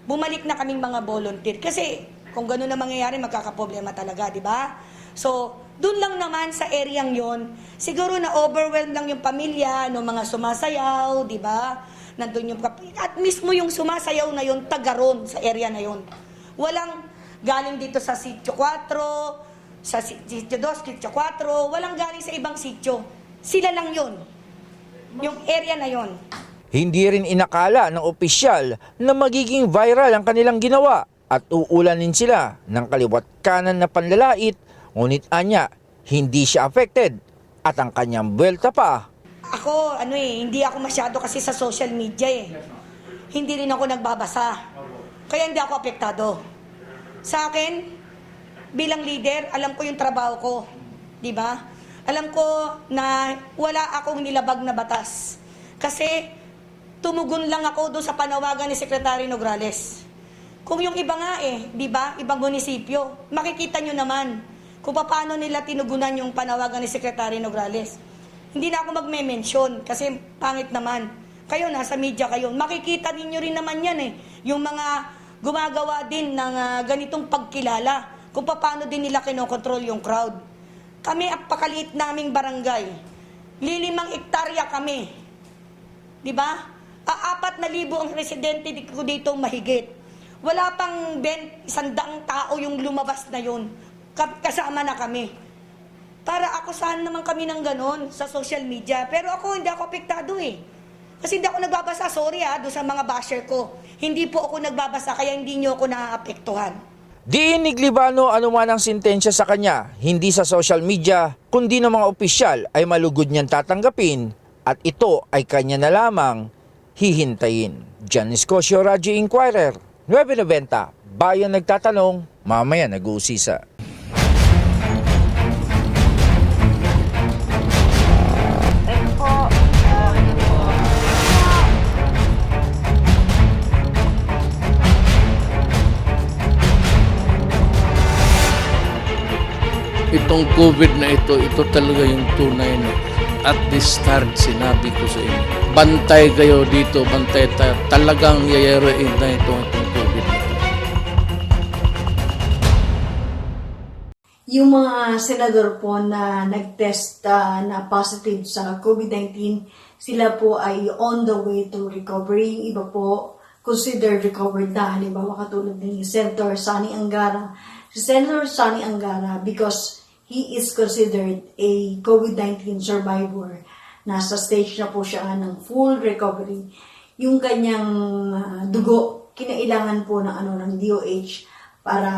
Bumalik na kaming mga volunteer. Kasi kung gano'n na mangyayari, magkakaproblema talaga, di ba? So, doon lang naman sa areang yon, siguro na overwhelmed lang yung pamilya, no, mga sumasayaw, di ba? Nandun yung, at mismo yung sumasayaw na yon, tagaron sa area na yon. Walang galing dito sa Sitio 4, sa Sitio 2, Sitio 4, walang galing sa ibang sitio. Sila lang yon, yung area na yon. Hindi rin inakala ng opisyal na magiging viral ang kanilang ginawa at uulanin sila ng kaliwat kanan na panlalait, ngunit anya, hindi siya affected at ang kanyang buwelta pa. Ako, hindi ako masyado kasi sa social media eh. Hindi rin ako nagbabasa. Kaya hindi ako apektado. Sa akin, bilang leader, alam ko yung trabaho ko. Di ba? Alam ko na wala akong nilabag na batas. Kasi tumugon lang ako doon sa panawagan ni Secretary Nograles. Kung yung iba nga di ba, ibang munisipyo, makikita nyo naman kung paano nila tinugunan yung panawagan ni Secretary Nograles. Hindi na ako magme-mention kasi pangit naman. Kayo, nasa media kayo. Makikita ninyo rin naman yan yung mga gumagawa din ng ganitong pagkilala kung paano din nila kinokontrol yung crowd. Kami, ang pakaliit naming barangay. 5 hektarya kami. Di ba? 4,000 ang residente ko dito mahigit. Wala pang 100 tao yung lumabas na yun. Kasama na kami. Para ako saan naman kami ng ganon sa social media. Pero ako, hindi ako apektado Kasi hindi ako nagbabasa, sorry doon sa mga basher ko. Hindi po ako nagbabasa, kaya hindi nyo ako naaapektuhan. Diin ni Glivano anuman ang sentensya sa kanya, hindi sa social media, kundi ng mga opisyal ay malugod niyang tatanggapin at ito ay kanya na lamang hihintayin. Jan Escosio, Radyo Inquirer, 990, Bayan nagtatanong, mamaya nag-uusisa. Itong COVID na ito talaga yung tunay na at the start sinabi ko sa inyo. Bantay kayo dito, bantay tayo. Talagang yayaroin na itong COVID na ito. Yung mga senador po na nag-test na positive sa COVID-19, sila po ay on the way to recovery. Yung iba po considered recovered na. Halimbawa katulad ni Senator Sonny Angara. Si Senator Sonny Angara, because he is considered a COVID-19 survivor, nasa stage na po siya ng full recovery. Yung kanyang dugo, kinailangan po ng DOH para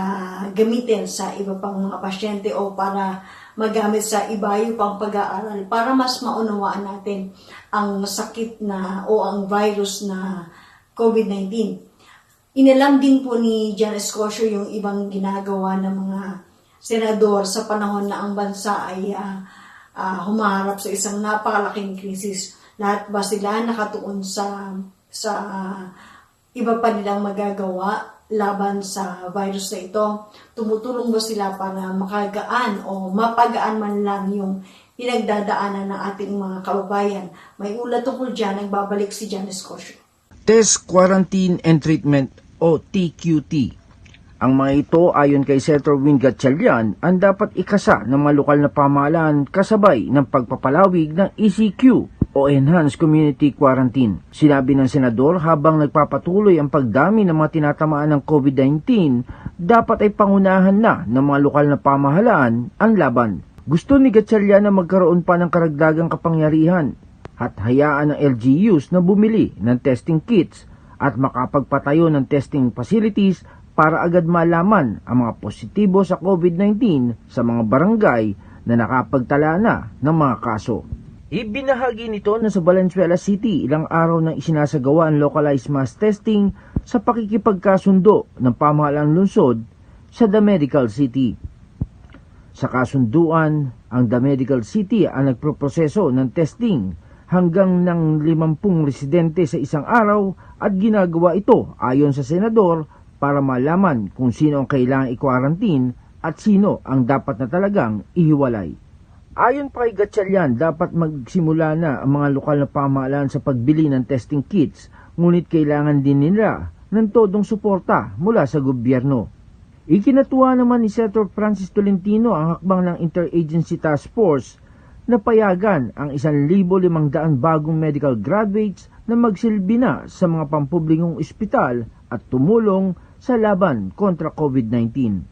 gamitin sa iba pang mga pasyente o para magamit sa iba yung pang pag-aaral para mas maunawaan natin ang sakit na o ang virus na COVID-19. Inalam din po ni Jan Escosio yung ibang ginagawa ng mga senador sa panahon na ang bansa ay humaharap sa isang napakalaking krisis. Lahat ba sila nakatuon sa iba pa nilang magagawa laban sa virus na ito? Tumutulong ba sila para makagaan o mapagaan man lang yung pinagdadaanan ng ating mga kababayan? May ulat tungkol dyan, nagbabalik si Jan Escosio. Test, Quarantine and Treatment o TQT. Ang mga ito ayon kay Senator Win Gatchalian ang dapat ikasa ng mga lokal na pamahalaan kasabay ng pagpapalawig ng ECQ o Enhanced Community Quarantine. Sinabi ng senador habang nagpapatuloy ang pagdami ng mga tinatamaan ng COVID-19, dapat ay pangunahan na ng mga lokal na pamahalaan ang laban. Gusto ni Gatchalian na magkaroon pa ng karagdagang kapangyarihan at hayaan ng LGUs na bumili ng testing kits at makapagpatayo ng testing facilities para agad malaman ang mga positibo sa COVID-19 sa mga barangay na nakapagtala na ng mga kaso. Ibinahagi nito na sa Valenzuela City ilang araw nang isinasagawa ang localized mass testing sa pakikipagkasundo ng pamahalaang lungsod sa The Medical City. Sa kasunduan, ang The Medical City ang nagproproseso ng testing hanggang ng 50 residente sa isang araw at ginagawa ito ayon sa senador para malaman kung sino ang kailangang i-quarantine at sino ang dapat na talagang ihiwalay. Ayon pa kay Gatchalian, dapat magsimula na ang mga lokal na pamahalaan sa pagbili ng testing kits, ngunit kailangan din nila ng todong suporta mula sa gobyerno. Ikinatuwa naman ni Senator Francis Tolentino ang hakbang ng Interagency Task Force na payagan ang 1,500 bagong medical graduates na magsilbi na sa mga pampublikong ospital at tumulong sa laban kontra COVID-19.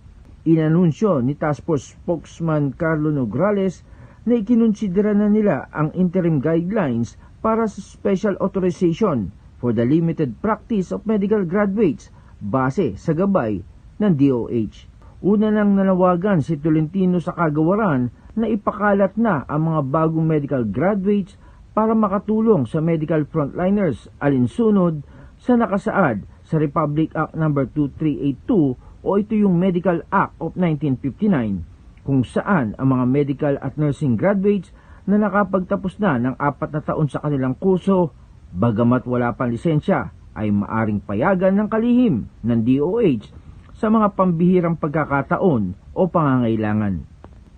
Inanunsyo ni Task Force spokesman Carlo Nograles na ikinonsidera na nila ang interim guidelines para sa special authorization for the limited practice of medical graduates base sa gabay ng DOH. Una nang nanawagan si Tolentino sa kagawaran na ipakalat na ang mga bagong medical graduates para makatulong sa medical frontliners alinsunod sa nakasaad sa Republic Act No. 2382 o ito yung Medical Act of 1959 kung saan ang mga medical at nursing graduates na nakapagtapos na ng 4 na taon sa kanilang kurso, bagamat wala pang lisensya, ay maaring payagan ng kalihim ng DOH sa mga pambihirang pagkakataon o pangangailangan.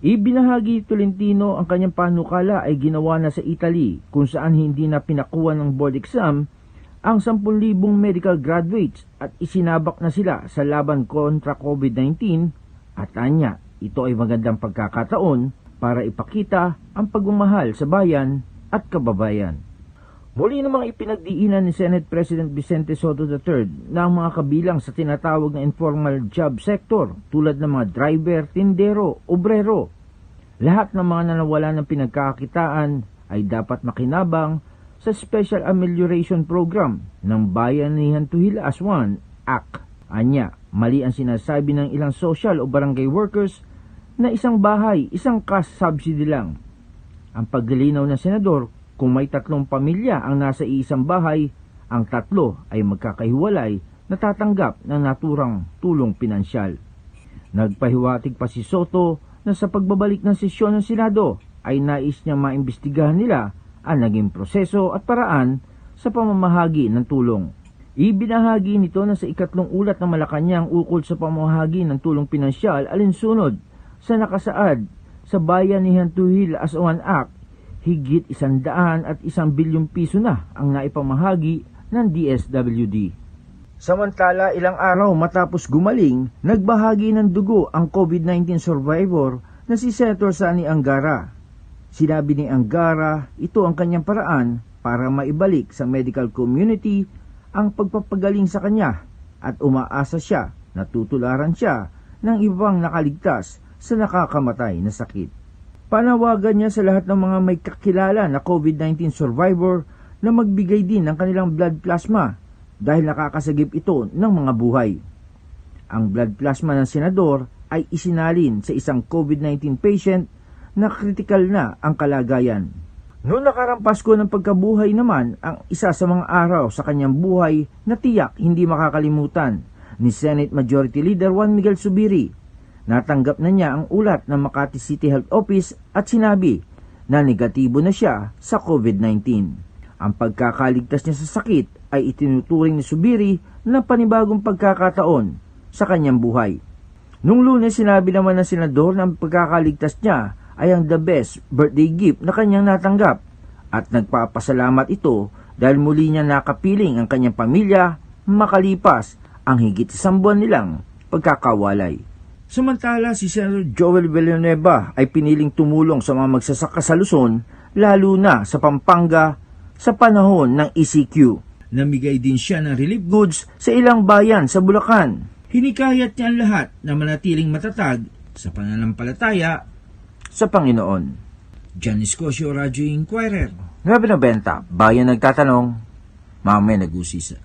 Ibinahagi Tolentino ang kanyang panukala ay ginawa na sa Italy kung saan hindi na pinakuha ng board exam ang 10,000 medical graduates at isinabak na sila sa laban kontra COVID-19 at anya, ito ay magandang pagkakataon para ipakita ang pagmamahal sa bayan at kababayan. Muli namang ipinagdiinan ni Senate President Vicente Soto III na ang mga kabilang sa tinatawag na informal job sector tulad ng mga driver, tindero, obrero. Lahat ng mga nanawala ng pinagkakakitaan ay dapat makinabang sa Special Amelioration Program ng Bayanihan to Heal as One Act. Anya, mali ang sinasabi ng ilang social o barangay workers na isang bahay, isang cash subsidy lang. Ang paglilinaw ng senador, kung may 3 pamilya ang nasa iisang bahay, ang 3 ay magkakahiwalay na tatanggap ng naturang tulong pinansyal. Nagpahiwatig pa si Soto na sa pagbabalik ng sesyon ng Senado ay nais niya maimbestigahan nila ang naging proseso at paraan sa pamamahagi ng tulong. Ibinahagi nito na sa 2 ulat ng Malacanang ukol sa pamamahagi ng tulong pinansyal alinsunod sa nakasaad sa Bayanihan to Heal as One Act, higit 101 bilyong piso na ang naipamahagi ng DSWD. Samantala, ilang araw matapos gumaling, nagbahagi ng dugo ang COVID-19 survivor na si Senator Sani Angara. Sinabi ni Angara, ito ang kanyang paraan para maibalik sa medical community ang pagpapagaling sa kanya at umaasa siya na tutularan siya ng ibang nakaligtas sa nakakamatay na sakit. Panawagan niya sa lahat ng mga may kakilala na COVID-19 survivor na magbigay din ng kanilang blood plasma dahil nakakasagip ito ng mga buhay. Ang blood plasma ng senador ay isinalin sa isang COVID-19 patient na kritikal na ang kalagayan. Noong nakarang Pasko ng pagkabuhay naman ang isa sa mga araw sa kanyang buhay na tiyak hindi makakalimutan ni Senate Majority Leader Juan Miguel Zubiri. Natanggap na niya ang ulat ng Makati City Health Office at sinabi na negatibo na siya sa COVID-19. Ang pagkakaligtas niya sa sakit ay itinuturing ni Zubiri na panibagong pagkakataon sa kanyang buhay. Nung Lunes, sinabi naman ng senador na ang pagkakaligtas niya ay ang the best birthday gift na kanyang natanggap at nagpapasalamat ito dahil muli niya nakapiling ang kanyang pamilya makalipas ang higit 1 buwan nilang pagkakawalay. Samantala, si Senator Joel Villanueva ay piniling tumulong sa mga magsasaka sa Luzon, lalo na sa Pampanga sa panahon ng ECQ. Namigay din siya ng relief goods sa ilang bayan sa Bulacan. Hinikayat niya ang lahat na manatiling matatag sa pananampalataya sa Panginoon. John Escosio, Radyo Inquirer. 9:90, bayan nagtatanong, mamaya nag-usisa.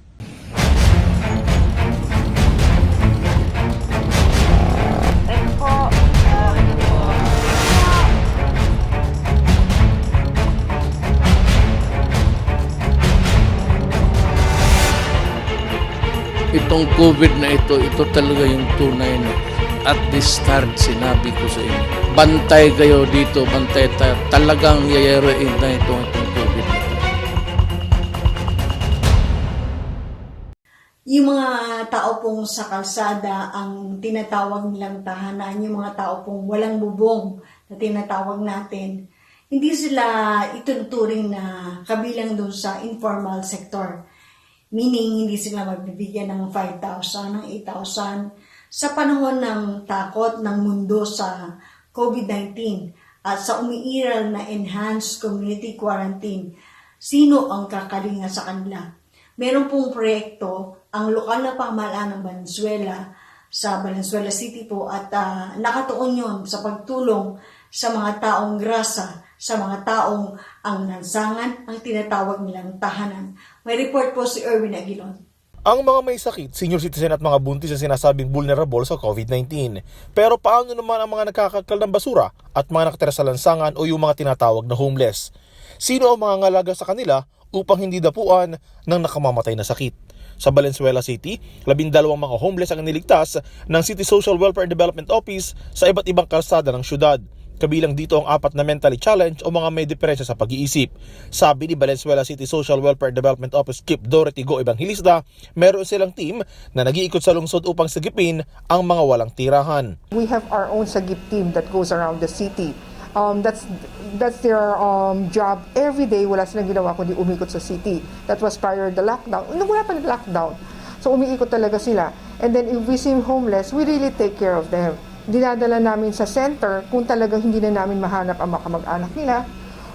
itong COVID na ito talaga yung tunay na at the start sinabi ko sa inyo. Bantay kayo dito, bantay tayo. Talagang yayaroin na itong COVID na ito. Yung mga tao pong sa kalsada, ang tinatawag nilang tahanan, yung mga tao pong walang bubong na tinatawag natin, hindi sila ituturing na kabilang doon sa informal sector. Meaning, hindi sila magbibigyan ng 5,000, ng 8,000. Sa panahon ng takot ng mundo sa COVID-19 at sa umiiral na enhanced community quarantine, sino ang kakalinga sa kanila? Meron pong proyekto ang lokal na pamahalaan ng Valenzuela sa Valenzuela City po at nakatuon yon sa pagtulong sa mga taong grasa, sa mga taong ang lansangan, ang tinatawag nilang tahanan. May report po si Erwin Aguilon. Ang mga may sakit, senior citizen at mga buntis ang sinasabing vulnerable sa COVID-19. Pero paano naman ang mga nakakakal ng basura at mga nakatira sa lansangan o yung mga tinatawag na homeless? Sino ang mga ngalaga sa kanila upang hindi dapuan ng nakamamatay na sakit? Sa Valenzuela City, 12 mga homeless ang niligtas ng City Social Welfare and Development Office sa iba't ibang kalsada ng syudad. Kabilang dito ang 4 na mentally challenged o mga may diferensya sa pag-iisip. Sabi ni Valenzuela City Social Welfare and Development Office Chief Dorothy Go Evangelista, meron silang team na nag-iikot sa lungsod upang sagipin ang mga walang tirahan. We have our own sagip team that goes around the city. That's their job every day. Wala silang ginawa kundi umikot sa city. That was prior to the lockdown. Wala pa nag-lockdown. So umiikot talaga sila. And then if we see homeless, we really take care of them. Dinadala namin sa center kung talagang hindi na namin mahanap ang makamag-anak nila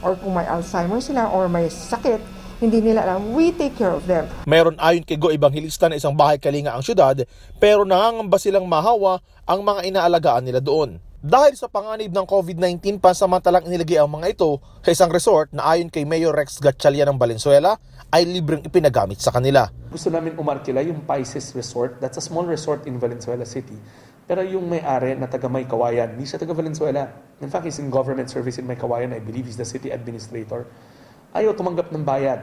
or kung may Alzheimer sila or may sakit, hindi nila alam, we take care of them. Meron ayon kay Go Evangelista na isang bahay kalinga ang syudad pero nangangamba silang mahawa ang mga inaalagaan nila doon. Dahil sa panganib ng COVID-19, pansamantalang inilagay ang mga ito sa isang resort na ayon kay Mayor Rex Gatchalian ng Valenzuela ay libreng ipinagamit sa kanila. Gusto namin umarkila yung Pisces Resort. That's a small resort in Valenzuela City. Pero yung may-ari na taga May Kawayan, hindi siya taga Valenzuela. In fact, he's in government service in May Kawayan. I believe he's the city administrator. Ayaw tumanggap ng bayad.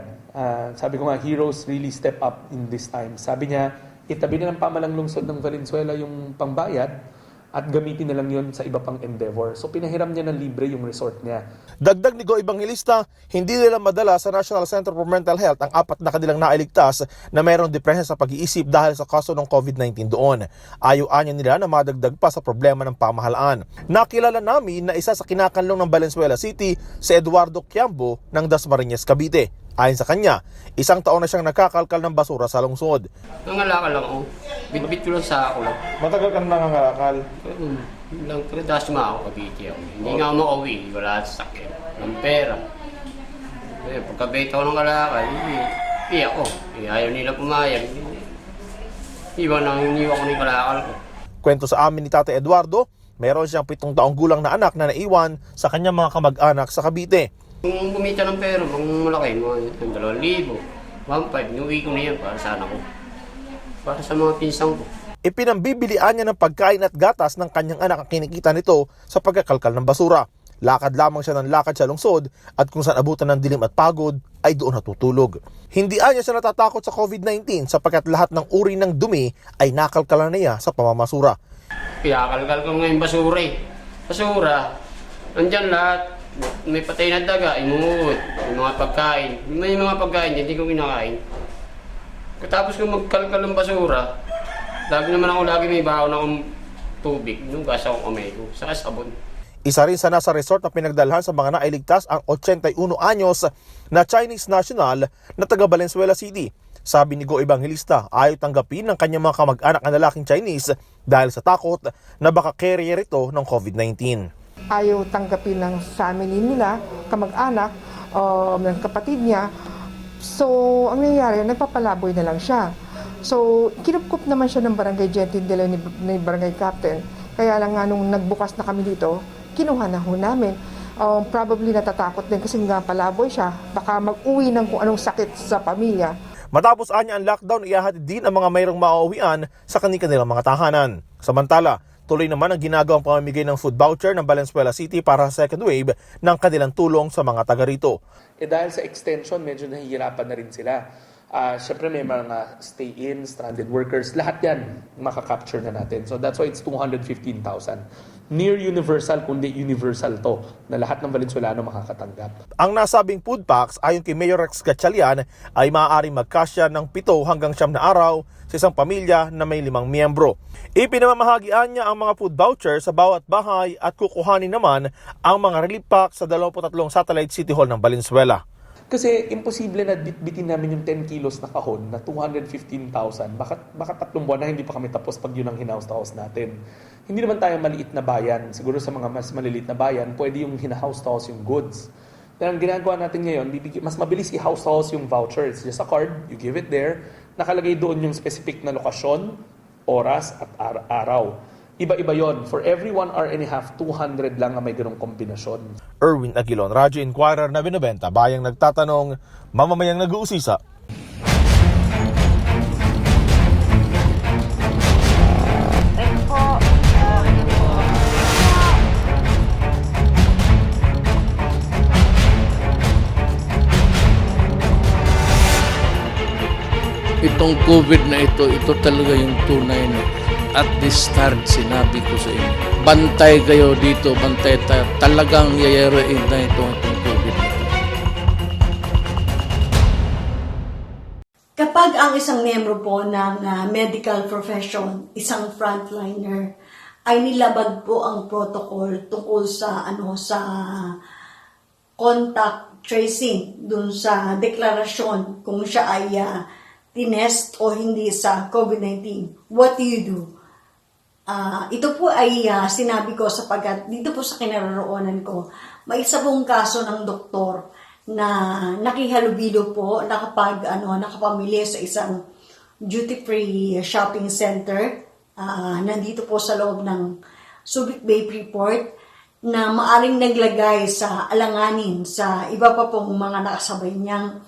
Sabi ko nga, heroes really step up in this time. Sabi niya, itabi na ng pamalang lungsod ng Valenzuela yung pangbayad at gamitin na lang yun sa iba pang endeavor. So pinahiram niya ng libre yung resort niya. Dagdag ni Go Evangelista, hindi nila madala sa National Center for Mental Health ang 4 na kanilang nailigtas na mayroong depresya sa pag-iisip dahil sa kaso ng COVID-19 doon. Ayaw-anya nila na madagdag pa sa problema ng pamahalaan. Nakilala namin na isa sa kinakanlong ng Valenzuela City si Eduardo Quiambo ng Dasmariñas, Cavite. Ayon sa kanya, 1 taon na siyang nakakalkal ng basura sa lungsod. Nangalakal lang ako. Bitbit ko lang sa ako lang. Matagal ka na nangangalakal? Lang pagdadas mo ako, Cavite ako. Hindi nga ako makauwi, wala sa sakit. Ng pera. Pagkabita ko ng kalakal, iyak ko. Ayaw nila pumayag. Iniwan ko ng kalakal ko. Kwento sa amin ni Tate Eduardo, meron siyang 7 taong gulang na anak na naiwan sa kanyang mga kamag-anak sa Cavite. Kung kumita ng pera, mga malaki, mga 2,000, 1,500, inuwi ko na yan para sa anak ko. Para sa mga pinsang ko. Ipinambibilian niya ng pagkain at gatas ng kanyang anak ang kinikita nito sa pagkakalkal ng basura. Lakad lamang siya ng lakad sa lungsod at kung saan abutan ng dilim at pagod ay doon natutulog. Hindi niya siya natatakot sa COVID-19 sapagkat lahat ng uri ng dumi ay nakalkalan niya sa pamamasura. Pinakalkal ko ngayon basura eh. Basura, nandyan lahat. May patay na daga, imuot, may mga pagkain. May mga pagkain, hindi ko kinakain. Katapos ko magkalkal ng basura, lagi may baon akong tubig, nugas akong kamay ko, saka sabon. Isa rin sa nasa resort na pinagdalhan sa mga nailigtas ang 81 anyos na Chinese national na taga Valenzuela City. Sabi ni Go Evangelista, ayaw tanggapin ng kanyang mga kamag-anak na lalaking Chinese dahil sa takot na baka carrier ito ng COVID-19. Ayaw tanggapin ng family nila, kamag-anak, ng kapatid niya. So, ang nangyayari, nagpapalaboy na lang siya. So, kinupkup naman siya ng barangay Gentindela ni barangay captain. Kaya lang nga nung nagbukas na kami dito, kinuha na ho namin. Probably natatakot din kasi nga palaboy siya. Baka mag-uwi ng kung anong sakit sa pamilya. Matapos anya ang lockdown, ihahatid din ang mga mayroong mauuwian sa kanilang mga tahanan. Samantala, tuloy naman ang ginagawang pamamigay ng food voucher ng Valenzuela City para sa second wave ng kanilang tulong sa mga taga rito. Dahil sa extension, medyo nahihirapan na rin sila. Siyempre may mga stay-in, stranded workers, lahat yan makakapture na natin. So that's why it's 215,000. Near universal, kundi universal to, na lahat ng Valenzuelano makakatanggap. Ang nasabing food packs ayon kay Mayor Rex Gatchalian ay maaaring magkasya ng 7 hanggang 9 na araw sa isang pamilya na may 5 miyembro. Ipinamamahagian niya ang mga food voucher sa bawat bahay at kukuhanin naman ang mga relief pack sa 23 satellite city hall ng Valenzuela. Kasi imposible na bitbitin namin yung 10 kilos na kahon na 215,000. Baka 3 buwan na hindi pa kami tapos pag yun ang hinahouse-to-house natin. Hindi naman tayo maliit na bayan. Siguro sa mga mas maliliit na bayan, pwede yung hinahouse-to-house yung goods. Pero ang ginagawa natin ngayon, mas mabilis i-house-to-house yung voucher. It's just a card, you give it there. Nakalagay doon yung specific na lokasyon, oras at araw. Iba-iba yon. For every 1 hour and a half, 200 lang ang may ganong kombinasyon. Erwin Aguilon, Radyo Inquirer na binibenta, bayang nagtatanong, mamamayang nag-uusisa. Itong COVID na ito talaga yung tunay na at the start sinabi ko sa inyo. Bantay kayo dito, bantay tayo. Talagang yayaroin na itong COVID. Kapag ang isang miyembro po ng medical profession, isang frontliner, ay nilabag po ang protocol tungkol sa sa contact tracing dun sa deklarasyon kung siya ay tinest o hindi sa COVID-19. What do you do? Ito po ay sinabi ko sapagkat dito po sa kinaroroonan ko, may isa pong kaso ng doktor na nakihalubilo po nakapamili sa isang duty-free shopping center nandito po sa loob ng Subic Bay Freeport na maaring naglagay sa alanganin sa iba pa pong mga nakasabay niyang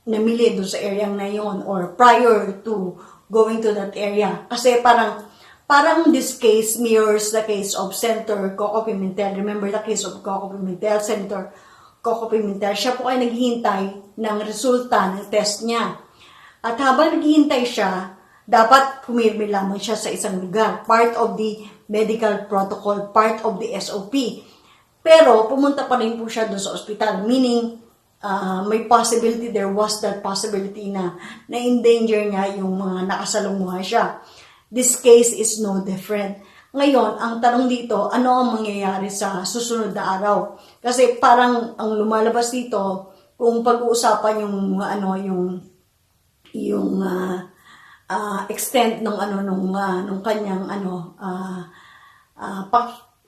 namili doon sa area na yon or prior to going to that area. Kasi parang this case mirrors the case of Senator Coco Pimentel. Remember the case of Coco Pimentel, Senator Coco Pimentel. Siya po ay naghihintay ng resulta ng test niya. At habang naghihintay siya, dapat pumirmi lamang siya sa isang lugar. Part of the medical protocol, part of the SOP. Pero pumunta pa rin po siya doon sa ospital. Meaning, may possibility, there was that possibility na na-endanger niya yung mga nakasalumuha siya. This case is no different. Ngayon, ang tanong dito, ano ang mangyayari sa susunod na araw? Kasi parang ang lumalabas dito, kung pag-uusapan yung extent ng nung kanyang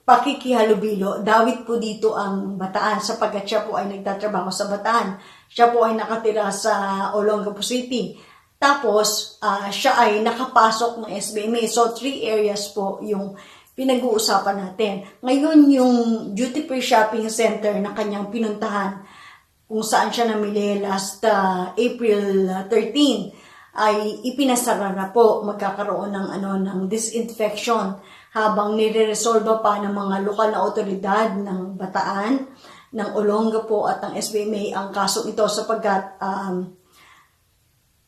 pakikihalubilo, dawit po dito ang Bataan sapagkat siya po ay nagtatrabaho sa Bataan. Siya po ay nakatira sa Olongapo City. Tapos, siya ay nakapasok ng SBMA. So, 3 areas po yung pinag-uusapan natin. Ngayon, yung duty-free shopping center na kanyang pinuntahan, kung saan siya namili last April 13, ay ipinasara na po. Magkakaroon ng disinfection habang nire-resolve pa ng mga lokal na otoridad ng Bataan, ng Olongapo at ng SBMA ang kaso ito sapagkat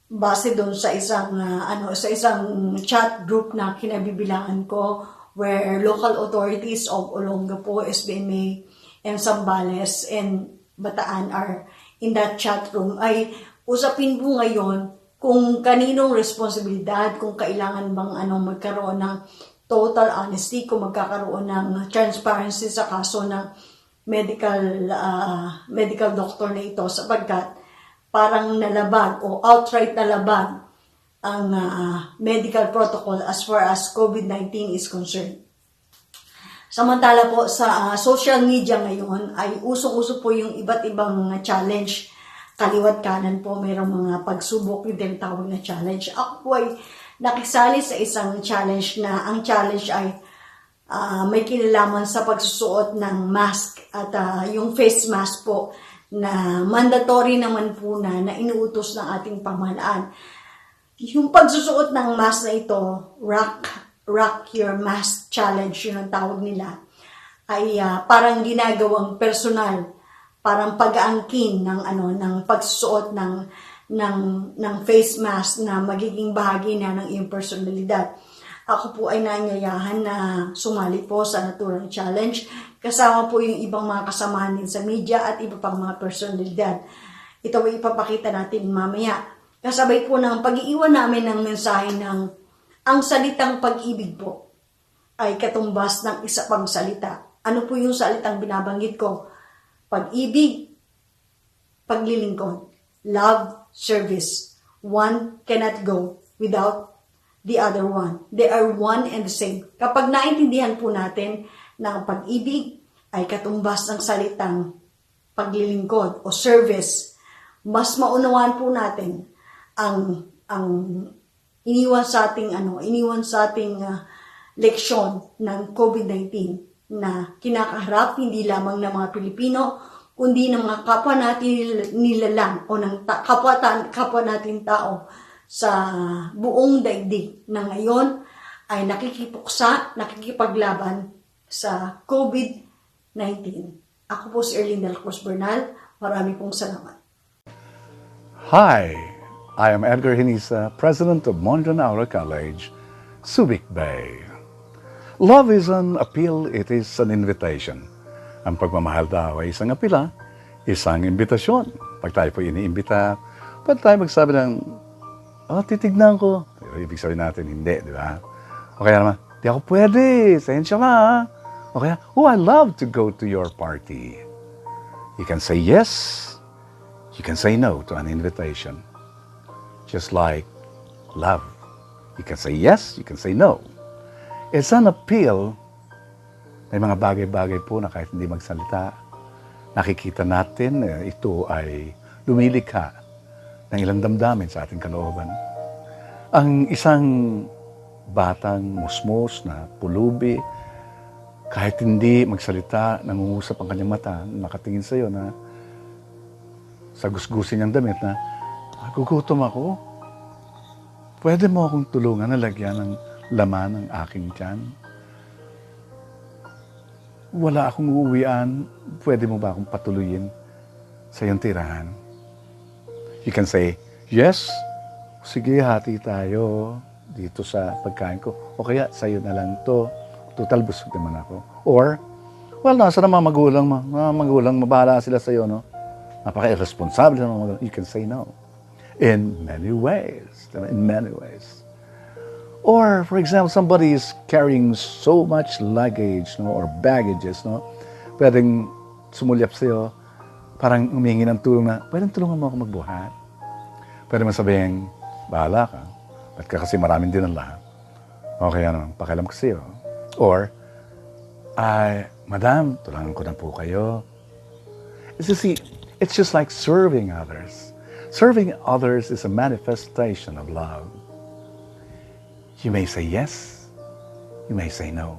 base doon sa isang chat group na kinabibilangan ko where local authorities of Olongapo, SBMA, and Zambales and Bataan are in that chat room, ay usapin po ngayon kung kaninong responsibilidad, kung kailangan bang magkaroon ng total honesty, kung magkakaroon ng transparency sa kaso ng medical doctor na ito sapagkat parang nalabag o outright nalabag ang medical protocol as far as COVID-19 is concerned. Samantala po sa social media ngayon ay usong-uso po yung iba't ibang challenge. Kaliwat kanan po mayroong mga pagsubok yung tinatawag na challenge. Ako po ay nakisali sa isang challenge na ang challenge ay may kinalaman sa pagsusuot ng mask at yung face mask po na mandatory naman po na inuutos ng ating pamahalaan. Yung pagsusuot ng mask na ito, rock your mask challenge, yun ang tawag nila, ay parang ginagawang personal parang pag-aangkin ng ng pagsusuot ng face mask na magiging bahagi na ng iyong personalidad. Ako po ay nanyayahan na sumali po sa Naturang Challenge. Kasama po yung ibang mga kasamahan din sa media at iba pang mga personalidad. Ito ay ipapakita natin mamaya. Kasabay po ng pag-iiwan namin ng mensahe ng ang salitang pag-ibig po ay katumbas ng isa pang salita. Ano po yung salitang binabanggit ko? Pag-ibig, paglilingkod, love, service. One cannot go without the other one. They are one and the same. Kapag naintindihan po natin na ang pag-ibig ay katumbas ng salitang paglilingkod o service, mas maunawaan po natin ang iniwan sa ating leksyon ng COVID-19 na kinakaharap hindi lamang ng mga Pilipino, kundi ng mga kapwa natin nilalang o ng kapwa natin tao sa buong daigdig na ngayon ay nakikipuksa, nakikipaglaban sa COVID-19. Ako po si Erlinda Lacruz Bernal. Marami pong salamat. Hi, I am Edgar Hinisa, President of Mondrian Aura College, Subic Bay. Love is an appeal, it is an invitation. Ang pagmamahal daw ay isang apila, isang imbitasyon. Pag tayo po iniimbita, pwede tayo magsabi ng, titignan ko. Ibig sabihin natin, hindi, di ba? O kaya naman, di ako pwede, sensya ka. O kaya, I love to go to your party. You can say yes, you can say no to an invitation. Just like love. You can say yes, you can say no. It's an appeal. May mga bagay-bagay po na kahit hindi magsalita, nakikita natin ito ay lumilikha ng ilang damdamin sa ating kalooban. Ang isang batang musmos na pulubi, kahit hindi magsalita, nangungusap ang kanyang mata, nakatingin sa iyo na sa gusgusin niyang damit na, gugutom ako. Pwede mo akong tulungan na lagyan ng laman ng aking tiyan? Wala akong uuwian. Pwede mo ba akong patuloyin sa iyong tirahan? You can say, yes, sige, hati tayo dito sa pagkain ko. O kaya, sa'yo na lang to. Total, busog naman ako. Or, nasa na mga magulang mo. Mga magulang, mabahala sila sa'yo, no? Napaka-irresponsable ng mga magulang. You can say no. In many ways. In many ways. Or, for example, somebody is carrying so much luggage, no, or baggages, no? Pwedeng sumulyap sa'yo, parang humingi ng tulong na, pwedeng tulungan mo ako magbuhat. Pwede mo sabihin, bahala ka. Ba't ka kasi maraming dinala? Okay, pakialam ko sa'yo. Or, Madam, tulungan ko na po kayo. It's just like serving others. Serving others is a manifestation of love. You may say yes, you may say no.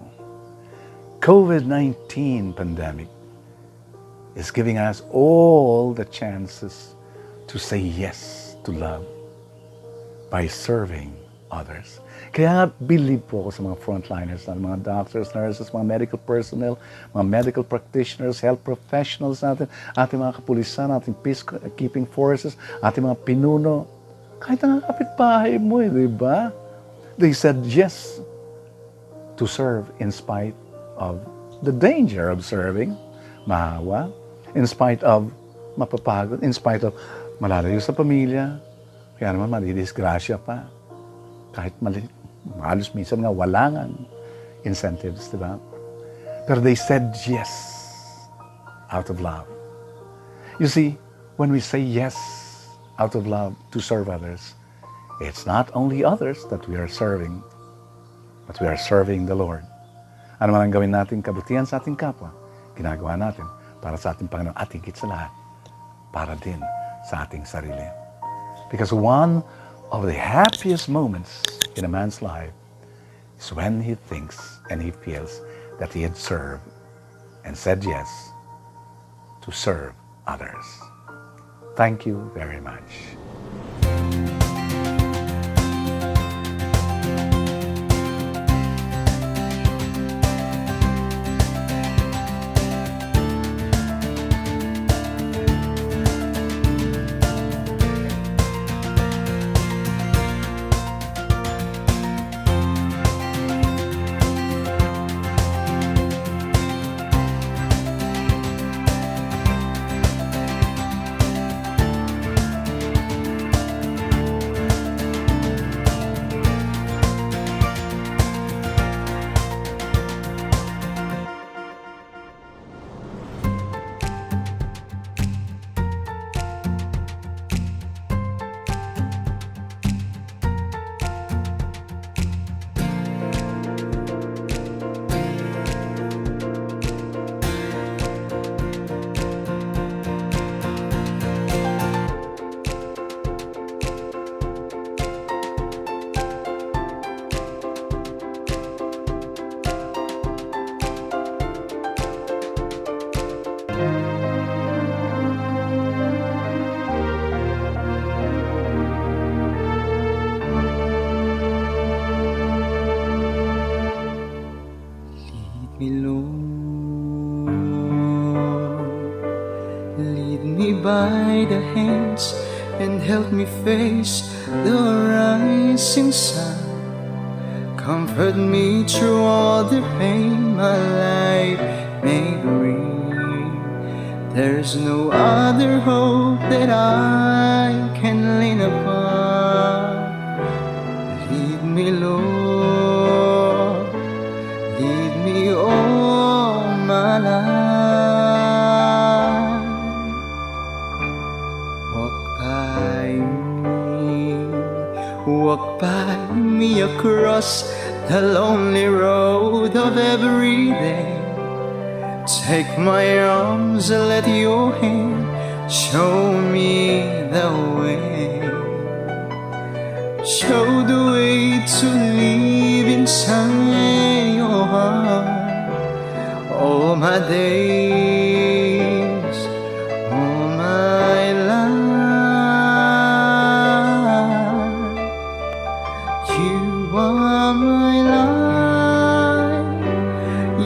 COVID-19 pandemic is giving us all the chances to say yes to love by serving others. Kaya nga, believe po ako sa mga frontliners, mga doctors, nurses, mga medical personnel, mga medical practitioners, health professionals natin, ating mga kapulisan, ating peacekeeping forces, ating mga pinuno. Kahit ang kapitbahay mo, di ba? They said yes to serve in spite of the danger of serving, mahawa, in spite of mapapagod, in spite of malalayo sa pamilya, kaya naman malidisgrasya pa. Kahit halos minsan nga wala nga incentives, di ba? Pero they said yes out of love. You see, when we say yes out of love to serve others, it's not only others that we are serving, but we are serving the Lord. Ano man ang gawin natin kabutihan sa ating kapwa, ginagawa natin para sa ating Panginoon at higit sa lahat, para din sa ating sarili. Because one of the happiest moments in a man's life is when he thinks and he feels that he had served and said yes to serve others. Thank you very much. the hands and help me face the rising sun. Comfort me through all the pain my life may bring. There's no other hope that I can lean upon. Lead me, Lord, lead me all my life. Walk by me across the lonely road of every day. Take my arms and let your hand show me the way. Show the way to live inside your heart. All my days, all my life. You are my life.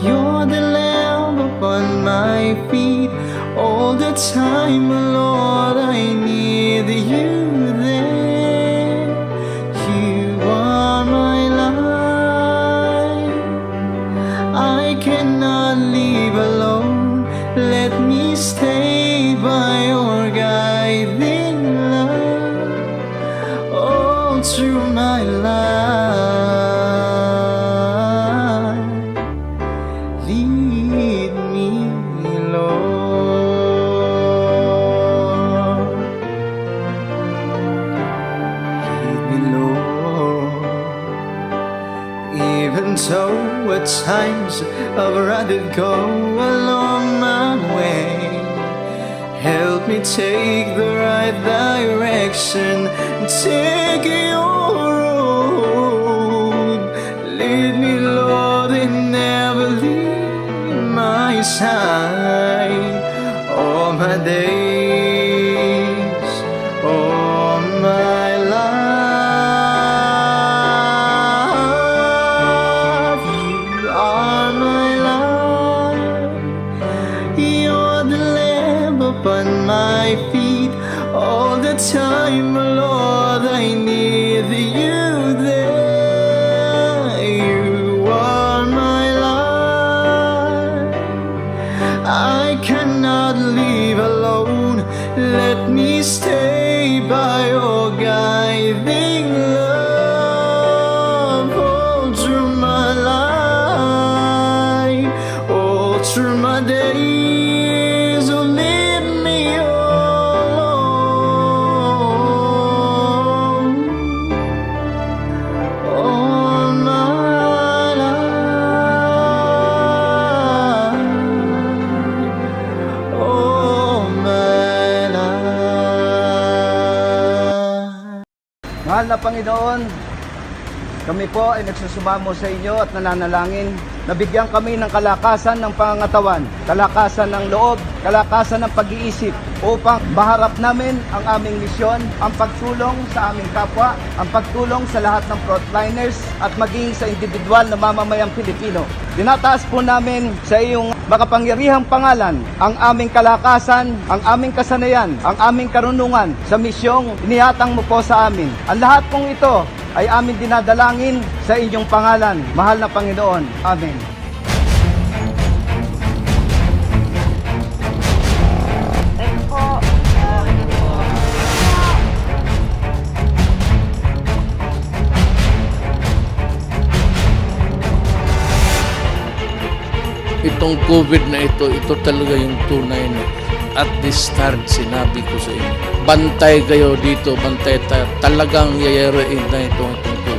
You're the lamp upon my feet. All the time, Lord, I need you there. You are my life. I cannot live alone. Let me stay by your guiding love all through my life. Lead me, Lord. Lead me, Lord. Even though at times I've rather go along my way, help me take the right direction. Take your road. Lead me, Lord, and never leave my side. All my days, all my life. You are my life. You're the lamp upon my feet. All the time, Lord, I need you there. You are my life. I cannot live alone. Let me stay by your guiding love all through my life, all through my days. Oh, lead me all my life, all my life. Mahal na Panginoon, kami po ay nagsusumamo sa inyo at nananalangin na bigyan kami ng kalakasan ng pangangatawan, kalakasan ng loob, kalakasan ng pag-iisip upang maharap namin ang aming misyon, ang pagtulong sa aming kapwa, ang pagtulong sa lahat ng frontliners at maging sa individual na mamamayang Pilipino. Tinataas po namin sa iyong makapangyarihang pangalan ang aming kalakasan, ang aming kasanayan, ang aming karunungan sa misyong inihatang mo po sa amin. Ang lahat pong ito ay aming dinadalangin sa inyong pangalan, mahal na Panginoon. Amen. Itong COVID na ito talaga yung tunay na at the start sinabi ko sa inyo. Bantay kayo dito, bantay tayo. Talagang yayaroin na itong COVID.